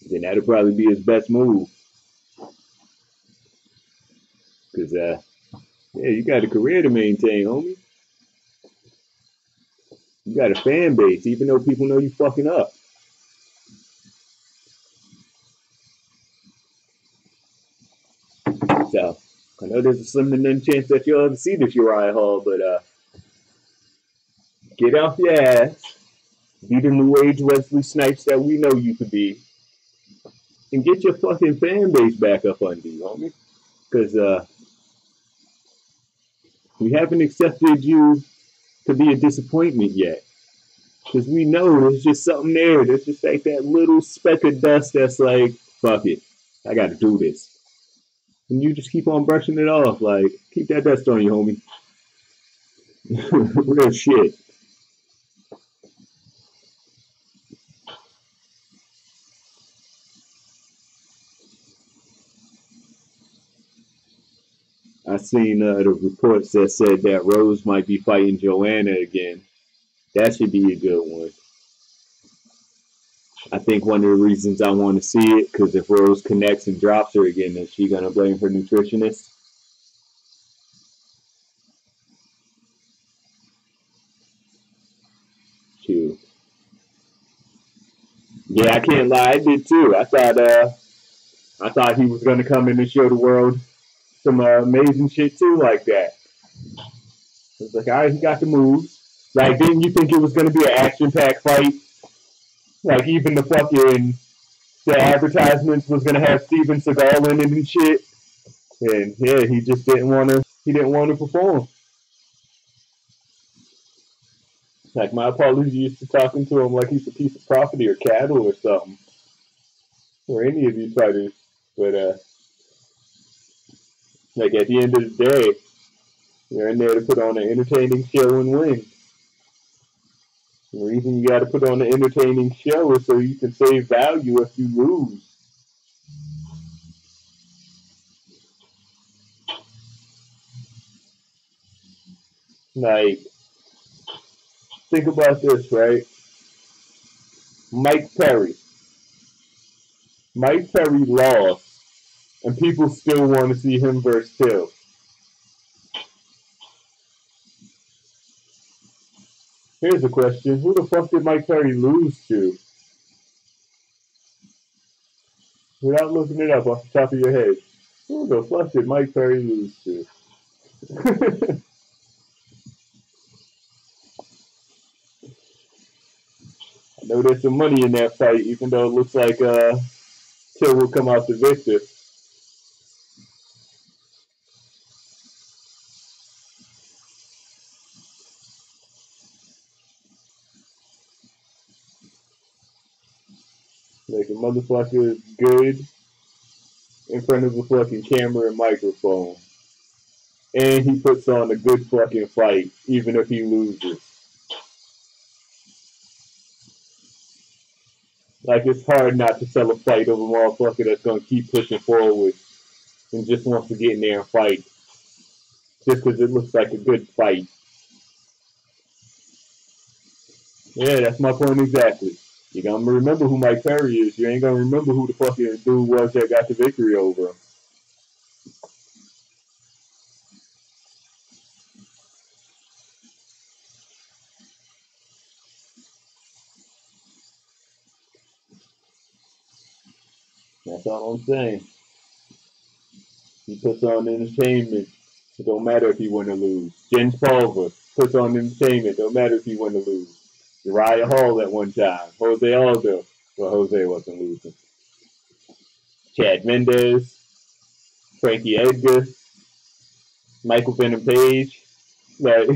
Then that'll probably be his best move. Because, yeah, you got a career to maintain, homie. You got a fan base, even though people know you fucking up. So, I know there's a slim to none chance that you'll ever see this Uriah Hall, but get off your ass, be the new age Wesley Snipes that we know you could be, and get your fucking fan base back up under you, homie. Because we haven't accepted you to be a disappointment yet. Because we know there's just something there. There's just like that little speck of dust that's like, fuck it, I got to do this. And you just keep on brushing it off. Like, keep that dust on you, homie. Real shit. I seen the reports that said that Rose might be fighting Joanna again. That should be a good one. I think one of the reasons I want to see it, because if Rose connects and drops her again, is she going to blame her nutritionist? Shoot. Yeah, I can't lie, I did too. I thought he was gonna come in and show the world some amazing shit too, like that. It was like, all right, he got the moves. Like, didn't you think it was gonna be an action-packed fight? Like, even the advertisements was gonna have Steven Seagal in it and shit. And yeah, he just didn't want to perform. Like, my apologies to talking to him like he's a piece of property or cattle or something, or any of these fighters. But like, at the end of the day, you're in there to put on an entertaining show and win. The reason you got to put on an entertaining show is so you can save value if you lose. Like, think about this, right? Mike Perry. Mike Perry lost, and people still want to see him versus Till. Here's a question. Who the fuck did Mike Perry lose to? Without looking it up off the top of your head. Who the fuck did Mike Perry lose to? I know there's some money in that fight, even though it looks like Till will come out the victor. Like, a motherfucker is good in front of a fucking camera and microphone. And he puts on a good fucking fight, even if he loses. Like, it's hard not to sell a fight of a motherfucker that's gonna keep pushing forward and just wants to get in there and fight. Just because it looks like a good fight. Yeah, that's my point exactly. You're gonna remember who Mike Perry is. You ain't gonna remember who the fucking dude was that got the victory over him. That's all I'm saying. He puts on entertainment. It don't matter if he win or lose. Jens Pulver puts on entertainment. Don't matter if he win or lose. Uriah Hall at one time. Jose Aldo. Well, Jose wasn't losing. Chad Mendez. Frankie Edgar. Michael Venom Page. Like,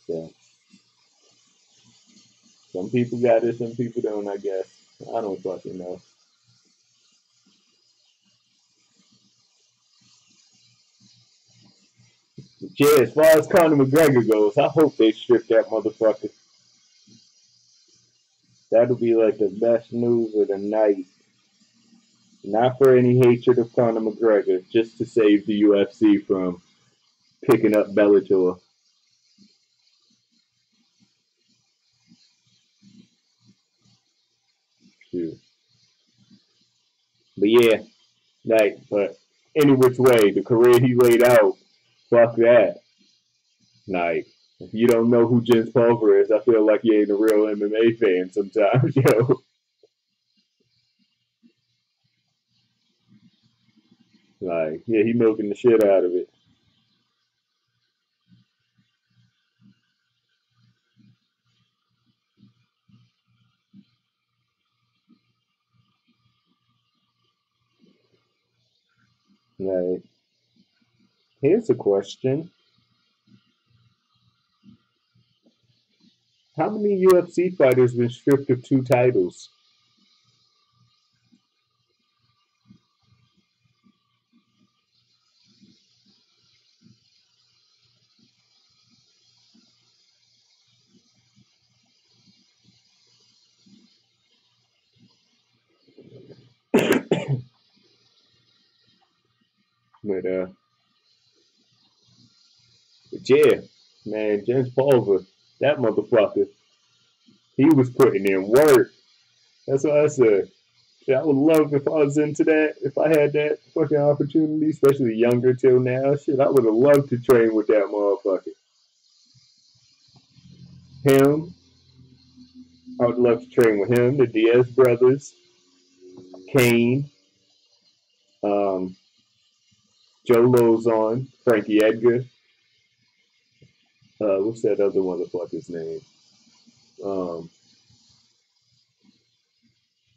yeah. Some people got it, some people don't, I guess. I don't fucking know. Yeah, as far as Conor McGregor goes, I hope they strip that motherfucker. That'll be like the best news of the night. Not for any hatred of Conor McGregor, just to save the UFC from picking up Bellator. Shoot. But yeah, like, but any which way, the career he laid out, fuck that. Like, if you don't know who Jens Pulver is, I feel like you ain't a real MMA fan sometimes, yo. Like, yeah, he milking the shit out of it. Like, here's a question. How many UFC fighters been stripped of 2 titles? But yeah, man, Jens Pulver, that motherfucker, he was putting in work. That's what I said. Yeah, I would love if I was into that, if I had that fucking opportunity, especially younger till now. Shit, I would have loved to train with that motherfucker. Him, I would love to train with him, the Diaz brothers, Kane, Joe Lozon, Frankie Edgar. What's that other motherfucker's name?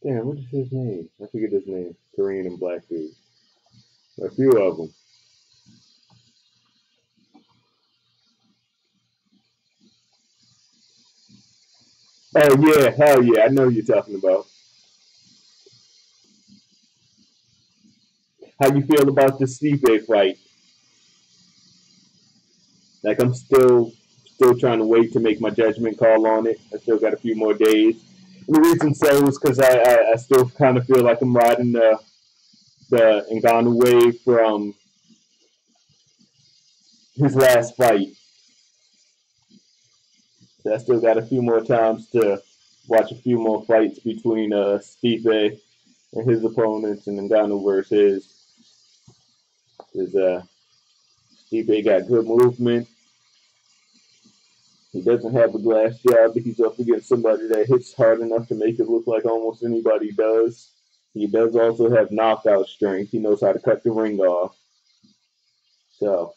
Damn, what is his name? I forget his name. Korean and black dude. A few of them. Oh yeah, hell yeah, I know what you're talking about. How you feel about the Stipe fight? Like I'm still trying to wait to make my judgment call on it. I still got a few more days. And the reason so is because I still kind of feel like I'm riding the Ngannou wave from his last fight. So I still got a few more times to watch a few more fights between Stipe and his opponents and Ngannou versus his. Stipe got good movement. He doesn't have a glass jab, but he's up against somebody that hits hard enough to make it look like almost anybody does. He does also have knockout strength. He knows how to cut the ring off. So,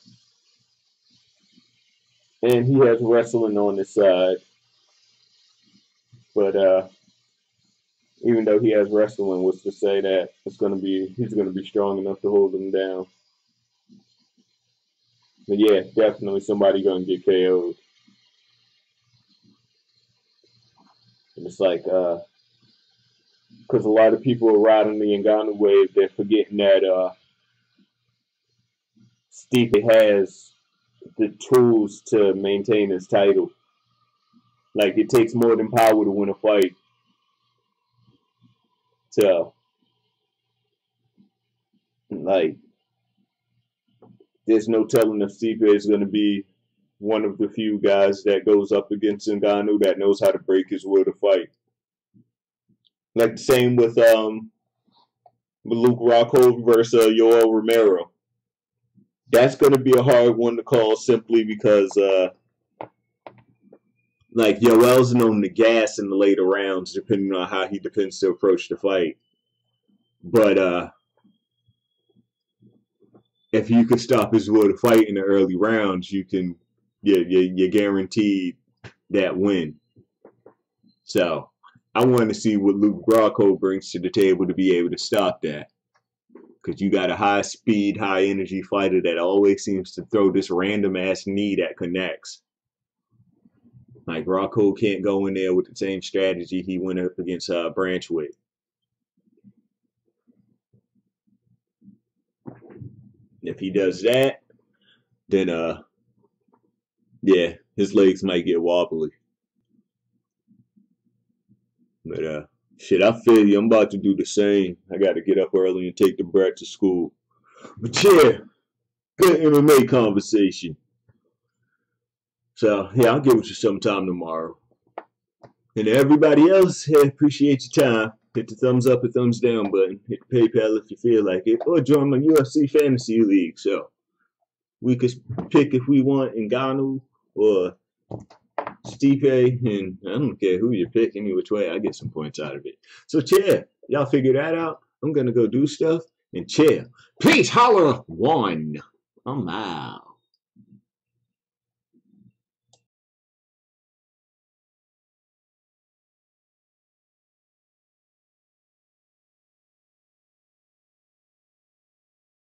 and he has wrestling on his side. But even though he has wrestling, what's to say that he's going to be strong enough to hold him down? But yeah, definitely somebody going to get KO'd. And it's like, because a lot of people are riding the Ngannou wave, they're forgetting that Stipe has the tools to maintain his title. Like, it takes more than power to win a fight. So, like, there's no telling if Stipe is going to be one of the few guys that goes up against Ngannou that knows how to break his will to fight. Like the same with Luke Rockhold versus Yoel Romero. That's going to be a hard one to call simply because like Yoel's known to gas in the later rounds depending on how he depends to approach the fight. But if you could stop his will to fight in the early rounds, you're guaranteed that win. So I want to see what Luke Rockhold brings to the table to be able to stop that. Because you got a high-speed, high-energy fighter that always seems to throw this random-ass knee that connects. Like, Rockhold can't go in there with the same strategy he went up against Branch with. If he does that, then, yeah, his legs might get wobbly. But, shit, I feel you. I'm about to do the same. I got to get up early and take the brat to school. But, yeah, good MMA conversation. So, yeah, I'll get with you sometime tomorrow. And everybody else, hey, appreciate your time. Hit the thumbs up or thumbs down button. Hit the PayPal if you feel like it. Or join my UFC Fantasy League. So, we could pick if we want Ngannou or Stipe, and I don't care who you pick, any which way, I get some points out of it. So, cheer. Y'all figure that out. I'm going to go do stuff, and cheer. Peace, holla, one. I'm out.